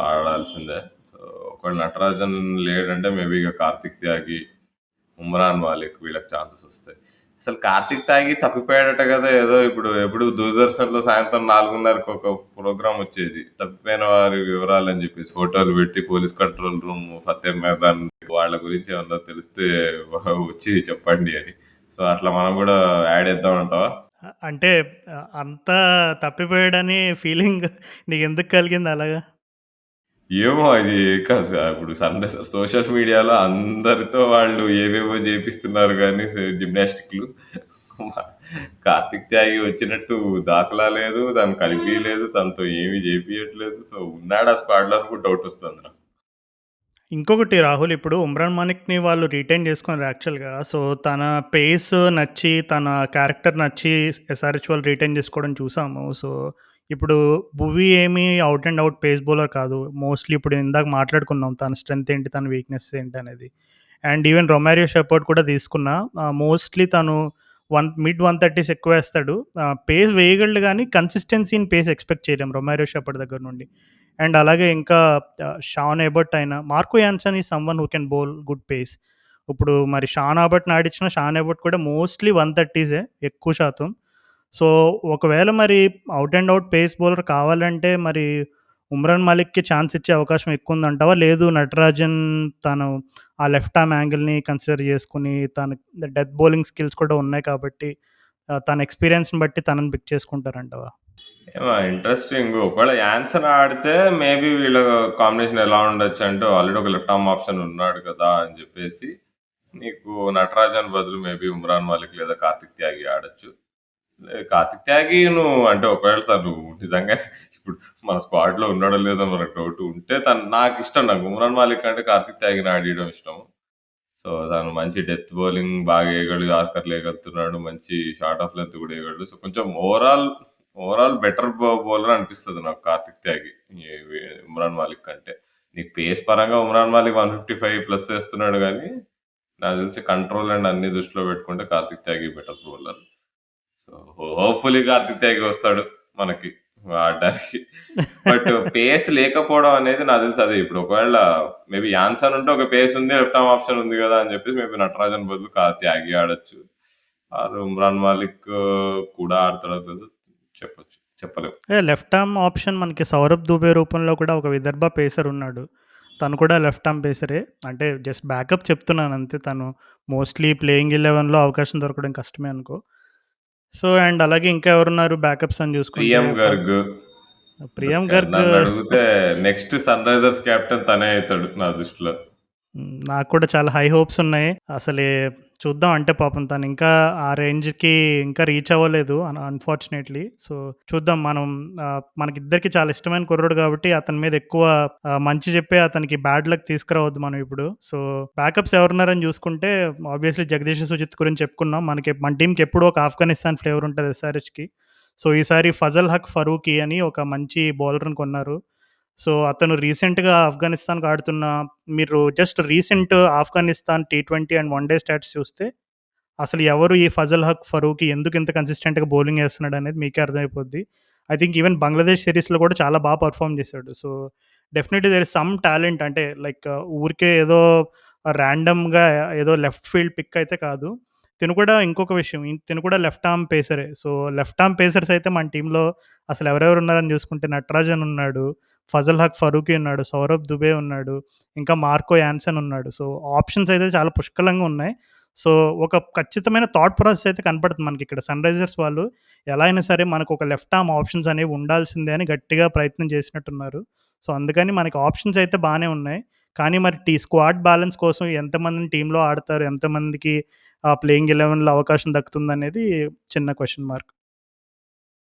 ఆడాల్సిందే. సో, ఒకవేళ నటరాజన్ లేడంటే మేబీ ఇక కార్తిక్ త్యాగి, ఉమ్రాన్ మాలిక్ వీళ్ళకి ఛాన్సెస్ వస్తాయి. అసలు కార్తిక్ త్యాగి తప్పిపోయాడట కదా! ఏదో ఇప్పుడు ఎప్పుడు దూరదర్శన్‌లో సాయంత్రం 4:30కి ఒక ప్రోగ్రామ్ వచ్చేది. తప్పిపోయిన వారి వివరాలని చెప్పేసి ఫోటోలు పెట్టి police control room, Fateh Maidan వాళ్ళ గురించి ఏమన్నా తెలిస్తే వచ్చి చెప్పండి అని. సో, అట్లా మనం కూడా యాడ్ చేద్దామంటావా? అంటే అంతా తప్పిపోయాడని ఫీలింగ్ నీకెందుకు కలిగింది అలాగా? ఏమో అది ఇప్పుడు సోషల్ మీడియాలో అందరితో వాళ్ళు ఏవేవో చేపిస్తున్నారు గానీ జిమ్నాస్టిక్‌లు. కార్తిక్ త్యాగి వచ్చినట్టు దాఖలా లేదు. తను కనిపియలేదు. తనతో ఏమి చేపియట్లేదు. సో, ఉన్నాడా స్క్వాడ్‌లో అని కూడా డౌటొస్తుంది నాకు. ఇంకొకటి రాహుల్, ఇప్పుడు ఉమ్రాన్ మాలిక్‌ని వాళ్ళు రిటైన్ చేసుకున్నారు యాక్చువల్‌గా. సో, తన పేస్ నచ్చి, తన క్యారెక్టర్ నచ్చి ఎస్ఆర్‌హెచ్ వాళ్ళు రిటైన్ చేసుకోవడం చూసాము. సో, ఇప్పుడు భువి ఏమి out and out pace bowler కాదు. మోస్ట్‌లీ ఇప్పుడు ఇందాక మాట్లాడుకున్నాం తన స్ట్రెంత్ ఏంటి, తన వీక్‌నెస్ ఏంటనేది. అండ్ ఈవెన్ రొమారియో షెపర్డ్ కూడా తీసుకున్నా మోస్ట్‌లీ తను మిడ్ 130స్ ఎక్కువేస్తాడు. పేస్ వేయగలడు గానీ కన్సిస్టెన్సీ ఇన్ పేస్ ఎక్స్‌పెక్ట్ చేయలేం రొమారియో షెపర్డ్ దగ్గర నుండి. అండ్ అలాగే ఇంకా షాన్ ఎబర్ట్ అయినా, Marco Jansen is someone who can bowl good pace. ఇప్పుడు మరి షాన్ ఎబర్ట్‌ని ఆడించిన షాన్ ఎబర్ట్ కూడా మోస్ట్‌లీ 130సే ఎక్కువ శాతం. సో, ఒకవేళ మరి out and out pace bowler కావాలంటే మరి ఉమ్రాన్ మాలిక్‌కి ఛాన్స్ ఇచ్చే అవకాశం ఎక్కువుందంటావా? లేదు నటరాజన్ తను ఆ లెఫ్ట్ ఆర్మ్ యాంగిల్‌ని కన్సిడర్ చేసుకొని తన డెత్ బౌలింగ్ స్కిల్స్ కూడా ఉన్నాయి కాబట్టి తన ఎక్స్‌పీరియన్స్‌ని బట్టి తనని పిక్ చేసుకుంటారంటావా? ఏమో ఇంట్రెస్టింగ్. ఒకవేళ యాన్సన్ ఆడితే మేబీ వీళ్ళ కాంబినేషన్ ఎలా ఉండొచ్చంటే ఆల్రెడీ ఒక లెఫ్ట్ ఆర్మ్ ఆప్షన్ ఉన్నాడు కదా! అని జెప్పేసి నీకు నటరాజన్ బదులు మేబీ ఉమ్రాన్ మాలిక్ లేదా కార్తిక్ త్యాగి ఆడొచ్చు. కార్తిక్ త్యాగి నువ్వు అంటే ఒకవేళ తను నిజంగా ఇప్పుడు మన స్క్వాడ్‌లో ఉన్నాడో లేదో మనకు డౌట్ ఉంటే నాకిష్టం. నాకు ఉమ్రాన్ మాలిక్ కంటే కార్తిక్ త్యాగిని ఆడియడం ఇష్టం. సో, తను మంచి డెత్ బౌలింగ్ బాగా ఏయగలడు. యార్కర్‌లు ఏయగలుగుతున్నాడు. మంచి షార్ట్ ఆఫ్ లెంత్ కూడా ఏయగలడు. సో, కొంచెం ఓవరాల్ బెటర్ బౌలర్ అనిపిస్తది నాకు కార్తిక్ త్యాగి. ఈ ఉమ్రాన్ మాలిక్ కంటే. నీకు పేస్ పరంగా ఉమ్రాన్ మాలిక్ 155 ప్లస్ ఏస్తున్నాడు గానీ, నాకు తెలిసి కంట్రోల్ అండ్ అన్ని దృష్టిలో పెట్టుకుంటే Karthik Tyagi better bowler. So, hopefully Karthik Tyagi వస్తాడు మనకి ఆడడానికి. బట్ పేస్ లేకపోవడం అనేది నాకు తెలిసి అదే. ఇప్పుడు ఒకవేళ మేబీ యాన్సన్ ఉంటే ఒక పేస్ ఉంది. లెఫ్ట్ ఆర్మ్ ఆప్షన్ ఉంది గదా! అని జెప్పేసి మేబీ నటరాజన్ బదులు త్యాగి ఆడొచ్చు. ఆర్ ఉమ్రాన్ మాలిక్ కూడా ఆడతాడో లేదో చెప్పొచ్చు. చెప్పలేం. లెఫ్ట్ ఆర్మ్ ఆప్షన్ మనకి సౌరభ్ దుబే రూపంలో కూడా ఒక విదర్భ పేసర్ ఉన్నాడు. తను కూడా లెఫ్ట్ ఆర్మ్ పేసరే. అంటే జస్ట్ బ్యాకప్ చెప్తున్నాను అంతే. తను మోస్ట్‌లీ ప్లేయింగ్ 11లో అవకాశం దొరకడం కష్టమే అనుకో. సో, అండ్ అలాగే ఇంకా ఎవరున్నారు బ్యాకప్స్ అని చూసుకుంటే ప్రియం గర్గ్ ప్రియం గర్గ్. నన్నడిగితే నెక్స్ట్ సన్ రైజర్స్ కెప్టెన్ తనే అయితాడు నా దృష్టిలో. నాకు కూడా చాలా హై హోప్స్ ఉన్నాయి. చూద్దాం, అంటే పాపం తను ఇంకా ఆ రేంజ్‌కి ఇంకా రీచ్ అవ్వలేదు అన్‌ఫార్చునేట్‌లీ. సో, చూద్దాం మనం. మనకిద్దరికీ చాలా ఇష్టమైన కుర్రోడు కాబట్టి అతని మీద ఎక్కువ మంచి చెప్పి అతనికి బ్యాడ్ లక్ తీసుకురావద్దు మనం ఇప్పుడు. సో, బ్యాకప్స్ ఎవరున్నారని చూసుకుంటే ఆబ్వియస్‌లీ జగదీష్ సుజిత్ గురించి చెప్పుకున్నాం. మన టీమ్‌కి ఎప్పుడూ ఒక ఆఫ్ఘనిస్తాన్ ఫ్లేవర్ ఉంటది ఎస్ఆర్‌హెచ్‌కి. సో, ఈసారి ఫజల్ హక్ ఫరూకీ అని ఒక మంచి బౌలర్‌ని కొన్నారు. సో, అతను రీసెంట్‌గా ఆఫ్ఘనిస్తాన్‌కి ఆడుతున్న, మీరు just recent Afghanistan T20 and one day stats చూస్తే అసలు ఎవరు ఈ ఫజల్ హక్ ఫరూకీ ఎందుకు ఇంత కన్సిస్టెంట్‌గా బౌలింగ్ ఏస్తున్నాడనేది మీకే అర్థమైపోద్ది. ఐ థింక్ ఈవెన్ బంగ్లాదేశ్ సిరీస్‌లో కూడా చాలా పెర్ఫార్మ్ చేశాడు. So, definitely there is some talent. అంటే లైక్ ఊరికే ఏదో ర్యాండమ్‌గా ఏదో లెఫ్ట్ ఫీల్డ్ పిక్ అయితే కాదు. తిను కూడా ఇంకొక విషయం, తిను కూడా లెఫ్ట్ ఆర్మ్ పేసరే. సో, లెఫ్ట్ ఆర్మ్ పేసర్స్ అయితే మన టీమ్‌లో అసలు ఎవరెవరు ఉన్నారని చూసుకుంటే నటరాజన్ ఉన్నాడు, ఫజల్ హక్ ఫరూకీ ఉన్నాడు, సౌరభ్ దుబే ఉన్నాడు, ఇంకా మార్కో యాన్సన్ ఉన్నాడు. సో, ఆప్షన్స్ అయితే చాలా పుష్కలంగా ఉన్నాయి. సో, ఒక ఖచ్చితమైన థాట్ ప్రాసెస్ అయితే కనపడుతుంది మనకిక్కడ. సన్‌రైజర్స్ వాళ్ళు ఎలా అయినా సరే మనకొక లెఫ్ట్ ఆర్మ్ ఆప్షన్స్ అనేవి ఉండాల్సిందే అని గట్టిగా ప్రయత్నం చేసినట్టున్నారు. సో, అందుకని మనకి ఆప్షన్స్ అయితే బానే ఉన్నాయి. కానీ మరి స్క్వాడ్ బ్యాలెన్స్ కోసం ఎంతమందిని టీమ్‌లో ఆడతారు? ఎంతమందికి ప్లేయింగ్ 11లో అవకాశం దక్కుతుందనేది చిన్న క్వెషన్ మార్క్.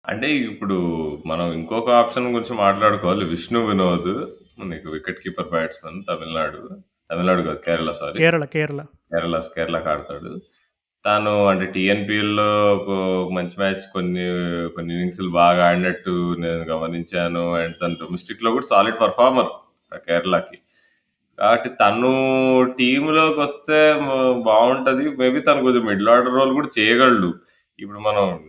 అంటే ఇప్పుడు మనం ఇంకొక ఆప్షన్ గురించి మాట్లాడుకోవాలి. విష్ణు వినోద్ నీకు wicket keeper batsman Tamil Nadu. Tamil Nadu కాదు కేరళ సారీ. కేరళ. కేరళకి ఆడతాడు. తాను అంటే టీఎన్‌పీఎల్‌లో ఒక మంచి మ్యాచ్ కొన్ని ఇన్నింగ్స్‌లు బాగా ఆడినట్టు నేను గమనించాను. అండ్ తను డొమెస్టిక్‌లో కూడా సాలిడ్ పెర్ఫార్మర్ కేరళకి. కాబట్టి తను టీమ్‌లోకొస్తే బావుంటది. మేబీ తను కొంచెం మిడిల్ ఆర్డర్ రోల్ కూడా చేయగలడు. ఇప్పుడు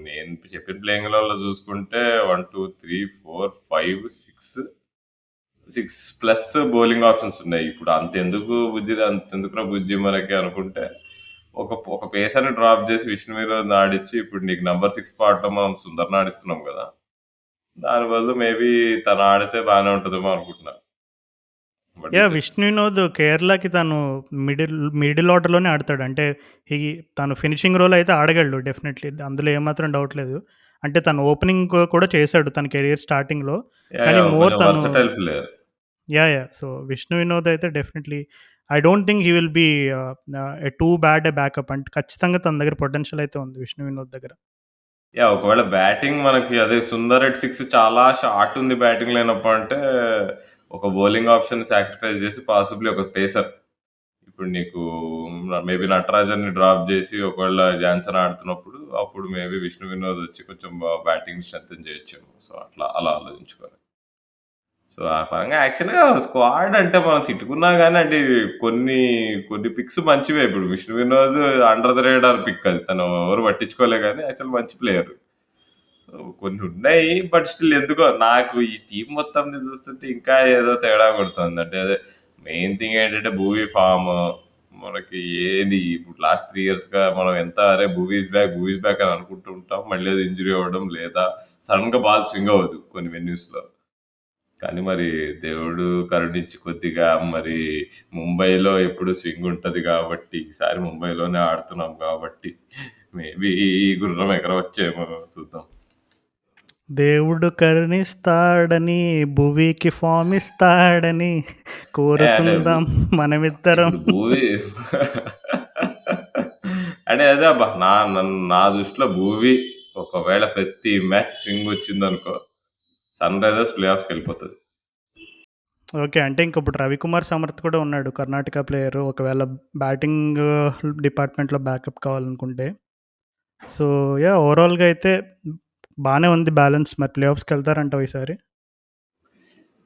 నేను చెప్పిన ప్లేయింగ్ 11లో చూసుకుంటే 1, 2, 3, 4, 5, 6 ప్లస్ బౌలింగ్ ఆప్షన్స్ ఉన్నాయి. ఇప్పుడు అంతెందుకురా బుజ్జి మనకి అనుకుంటే, ఒక పేసర్‌ని డ్రాప్ జేసి విష్ణు వినోద్‌ని ఆడిచ్చి, ఇప్పుడు నీకు నంబర్ 6 స్పాట్‌లో మనం సుందర్‌ని ఆడిస్తున్నాం గదా! దాని బదులు మేబీ తను ఆడితే బానే ఉంటదేమో అనుకుంటున్నా. What you say? Vishnu Vinod కేరళకి తను మిడిల్ ఆర్డర్‌లోనే ఆడతాడు. అంటే ఈ తను ఫినిషింగ్ రోల్ అయితే ఆడగలడు డెఫినెట్‌లీ. అందులో ఏమాత్రం డౌట్ లేదు. అంటే తను ఓపెనింగ్ కూడా చేశాడు తన కెరియర్ స్టార్టింగ్‌లో. కానీ యాహ్! మోర్ కొంచెం తను versatile player. Yeah! So, Vishnu Vinod అయితే definitely I don't think he will be too bad a backup అంటే ఖచ్చితంగా తన దగ్గర పొటెన్షియల్ అయితే ఉంది విష్ణు వినోద్ దగ్గర. ఒకవేళ బ్యాటింగ్ మనకి అదే 'సుందర్ రెడ్డి 6' చాలా షార్ట్ ఉంది బ్యాటింగ్ లైనప్ అంటే, ఒక బౌలింగ్ ఆప్షన్ సాక్రిఫైస్ చేసి పాసిబ్లీ ఒక పేసర్. ఇప్పుడు నీకు మేబీ నటరాజన్‌ని డ్రాప్ జేసి ఒకవేళ జాన్సన్ ఆడుతున్నప్పుడు, అప్పుడు మేబీ విష్ణు వినోద్ వచ్చి కొంచెం బ్యాటింగ్ స్ట్రెంథెన్ చేయొచ్చేమో. సో, అలా ఆలోచించుకోవాలి. సో, ఆ పరంగా యాక్చువల్‌గా స్క్వాడ్ అంటే మనం తిట్టుకున్నా గాని అంటే కొన్ని, కొన్ని పిక్స్ మంచివే. ఇప్పుడు Vishnu Vinod under the radar pick అది. తను ఎవరు పట్టించుకోలే గాని యాక్చువల్ మంచి ప్లేయర్. సో, కొన్నున్నాయి. బట్ స్టిల్ ఎందుకో నాకు ఈ టీమ్ మొత్తంని చూస్తుంటే ఇంకా ఏదో తేడా కొడుతుంది. అంటే అదే మెయిన్ థింగ్ ఏంటంటే భువీ ఫార్మ్ మనకి ఏది ఇప్పుడు లాస్ట్ 3 ఇయర్స్‌గా మనం ఎంత అరే Bhuvi is back, Bhuvi is back అని అనుకుంటూ ఉంటాం. మళ్ళీ అది ఇంజ్యూరీ అవ్వడం లేదా సడెన్‌గా బాల్ స్వింగ్ అవ్వదు కొన్ని వెన్యూస్‌లో. కానీ మరి దేవుడు కరుణించి కొద్దిగా మరి ముంబైలో ఎప్పుడు స్వింగ్ ఉంటది గాబట్టి, ఈసారి ముంబైలోనే ఆడుతున్నాం గాబట్టి మేబీ ఈ గుర్రం ఎగరవచ్చేమో చూద్దాం. దేవుడు కరుణిస్తాడని, భువికి ఫార్మ్ ఇస్తాడని అంటే కోరుకుందాం మనమిద్దరం. ఇప్పుడు భూవి అంటే అదే అబ్బా! నా దృష్టిలో భూవి ఒకవేళ ప్రతి మ్యాచ్ స్వింగ్ వచ్చిందనుకో, సన్ రైజర్స్ ప్లే ఆఫ్స్‌కెళ్ళిపోతది. ఓకే. అంటే ఇంకిప్పుడు రవికుమార్ సమర్థ్ కూడా ఉన్నాడు. కర్ణాటక ప్లేయరు. ఒకవేళ బ్యాటింగ్ డిపార్ట్‌మెంట్‌లో బ్యాకప్ కావాలనుకుంటే. So, yeah! ఓవరాల్‌గా అయితే బానే ఉంది బ్యాలెన్స్. మరి ప్లే ఆఫ్స్‌కెళ్తారంటావా ఈసారి?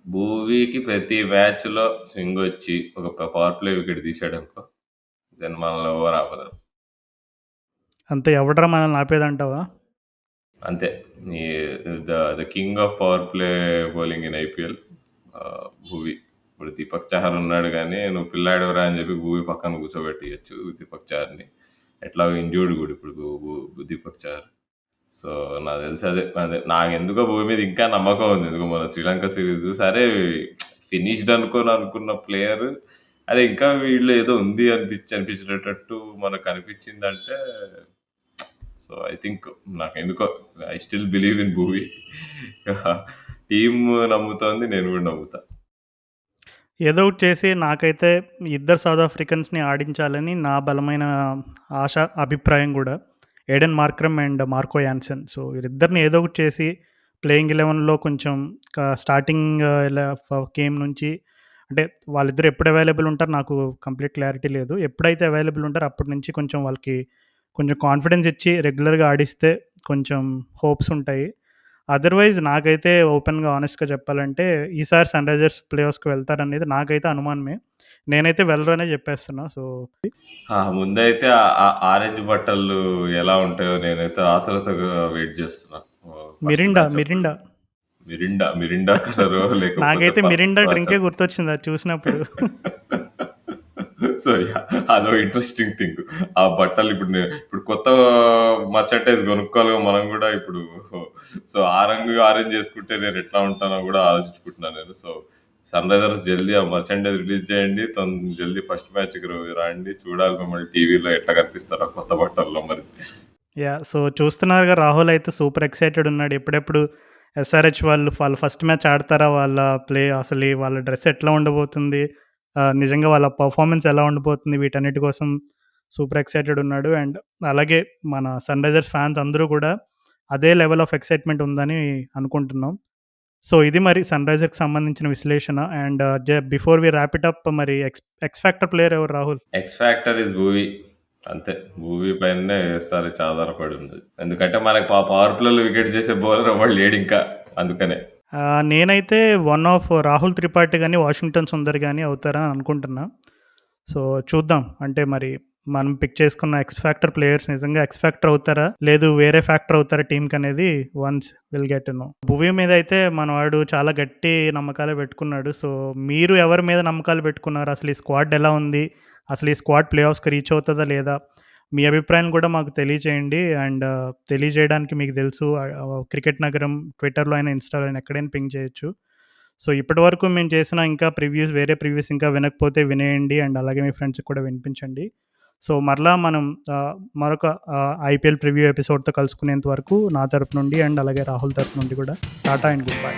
భూవీకి ప్రతి మ్యాచ్‌లో స్వింగొచ్చి ఒక పవర్ ప్లే వికెట్ తీసాడనుకో, దెన్ మనల్ని ఎవరు ఆపలేరు. అంతే ఎవడురా మనల్ని ఆపేదంటావా? అంతే. ఈ the king of power play bowling in IPL Bhuvi. ఇప్పుడు దీపక్ చహర్ ఉన్నాడు గానీ, నువ్వు పిల్లాడివిరా అని చెప్పి భువి పక్కన కూర్చోబెట్టియొచ్చు దీపక్ చహర్‌ని. ఎట్లాగో ఇంజ్యూర్డ్ గూడా ఇప్పుడు దీపక్ చహర్. సో, నాకు తెలిసి అదే నాకెందుకో భూమి మీద ఇంకా నమ్మకం ఉంది. ఎందుకో మన శ్రీలంక సిరీస్ చూసి అరే! ఫినిష్డ్ అనుకున్న ప్లేయర్ అరే! ఇంకా వీళ్ళు ఏదో ఉంది అనిపించేటట్టు మనకు అనిపించిందంటే సో, ఐ థింక్ నాకెందుకో I still believe in Bhuvi. Team నమ్ముతోంది. నేను కూడా నమ్ముతా. ఏదో ఒకటి చేసి నాకైతే ఇద్దరు సౌత్ ఆఫ్రికన్స్‌ని ఆడించాలని నా బలమైన ఆశ, అభిప్రాయం గూడా. Aiden Markram and Marco Jansen. So, వీరిద్దరిని ఏదో ఒకటి చేసి ప్లేయింగ్ 11లో కొంచెం స్టార్టింగ్ గేమ్ నుంచి అంటే వాళ్ళిద్దరూ ఎప్పుడు అవైలబుల్ ఉంటారో నాకు కంప్లీట్ క్లారిటీ లేదు. ఎప్పుడైతే అవైలబుల్ ఉంటారో అప్పటి నుంచి కొంచెం వాళ్ళకి కొంచెం కాన్ఫిడెన్స్ ఇచ్చి రెగ్యులర్‌గా ఆడిస్తే కొంచెం హోప్స్ ఉంటాయి. అదర్‌వైజ్ నాకైతే ఓపెన్‌గా హానెస్ట్‌గా చెప్పాలంటే, ఈసారి సన్‌రైజర్స్ ప్లే ఆఫ్స్‌కి వెళ్తారనేది నాకైతే అనుమానమే. నేనైతే వెళ్ళరనే జెప్పేస్తున్నా. సో, ముందైతే ఆరెంజ్ బట్టలు ఎలా ఉంటాయో నేనైతే ఆతృతగా వెయిట్ చేస్తున్నా. ఫస్ట్ మిరిండా, మ్యాచ్ అప్పుడు. మిరిండా. మిరిండా కలరో లేకపోతే నాకైతే మిరిండా డ్రింకే స్కాచెస్. గుర్తొచ్చింది అది చూసినప్పుడు. సో అదో ఇంట్రెస్టింగ్ థింగ్. ఆ బట్టలు ఇప్పుడు కొత్త మర్చండైజ్ కొనుక్కోవాలిగా మనం కూడా ఇప్పుడు. సో ఆ రంగు ఆరెంజ్ చేసుకుంటే నేను ఎట్లా ఉంటానో కూడా ఆలోచించుకుంటున్నాను నేను. సో సన్ రైజర్స్ జల్దీ ఆ మర్చండైజ్ రిలీజ్ చేయండి. జల్దీ ఫస్ట్ మ్యాచ్‌కి రండి. చూడాలి మిమ్మల్ని టీవీలో ఎట్లా కనిపిస్తారో కొత్త బట్టల్లో మరి. యాహ్! సో, చూస్తున్నారుగా రాహుల్ అయితే సూపర్ ఎక్సైటెడ్ ఉన్నాడు. ఎప్పుడెప్పుడు ఎస్ఆర్‌హెచ్ వాళ్ళ ఫస్ట్ మ్యాచ్ ఆడతారా? వాళ్ళ ప్లే అసలు వాళ్ళ డ్రెస్ ఎట్లా ఉండబోతుంది? నిజంగా వాళ్ళ పెర్ఫార్మన్స్ ఎలా ఉండబోతుంది? వీటన్నిటి కోసం సూపర్ ఎక్సైటెడ్ ఉన్నాడు. అండ్ అలాగే మన సన్‌రైజర్స్ ఫ్యాన్స్ అందరూ కూడా అదే లెవెల్ ఆఫ్ ఎక్సైట్‌మెంట్ ఉందని అనుకుంటున్నాం. సో, ఇది మరి సన్‌రైజర్స్‌కి సంబంధించిన విశ్లేషణ. And before we wrap it up మరి ఎక్స్ ఫ్యాక్టర్ ప్లేయర్ ఎవరు Rahul? X factor is Bhuvi. అంతే. భూవి పైననే ఎస్ఆర్‌హెచ్ ఆధారపడి ఉంది. ఎందుకంటే మనకి పవర్ ప్లేలో వికెట్ చేసే బౌలర్ ఎవడు లేడింకా. అందుకనే. నేనైతే వన్ ఆఫ్ రాహుల్ త్రిపాఠి గాని, వాషింగ్టన్ సుందర్ గాని అవుతారని అనుకుంటున్నా. సో, చూద్దాం. అంటే మరి మనం పిక్ చేసుకున్న ఎక్స్ ఫ్యాక్టర్ ప్లేయర్స్ నిజంగా ఎక్స్ ఫ్యాక్టర్ అవుతారా? లేదు వేరే ఫ్యాక్టర్ అవుతారా టీమ్‌కనేది once will get to know. Bhuvi మీదయితే మనవాడు చాలా గట్టి నమ్మకాలే పెట్టుకున్నాడు. సో, మీరు ఎవరి మీద నమ్మకాలు పెట్టుకున్నారు? అసలు ఈ స్క్వాడ్ ఎలా ఉంది? అసలు ఈ స్క్వాడ్ ప్లే ఆఫ్స్‌కి రీచ్ అవుతదా లేదా? మీ అభిప్రాయం కూడా మాకు తెలియజేయండి. అండ్ తెలియజేయడానికి మీకు తెలుసు క్రికెట్ నగరం ట్విట్టర్‌లో అయినా, ఇన్‌స్టాలో అయినా ఎక్కడైనా పింగ్ చేయొచ్చు. సో, ఇప్పటివరకు మేము చేసిన ఇంకా వేరే ప్రివ్యూస్ ఇంకా వినకపోతే వినేయండి. అండ్ అలాగే మీ ఫ్రెండ్స్‌కి కూడా వినిపించండి. సో, మరలా మనం మరొక ఐపీఎల్ ప్రివ్యూ ఎపిసోడ్‌తో కలుసుకునేంత వరకు నా తరపు నుండి అండ్ అలాగే రాహుల్ తరపు నుండి కూడా టాటా అండ్ గుడ్ బై.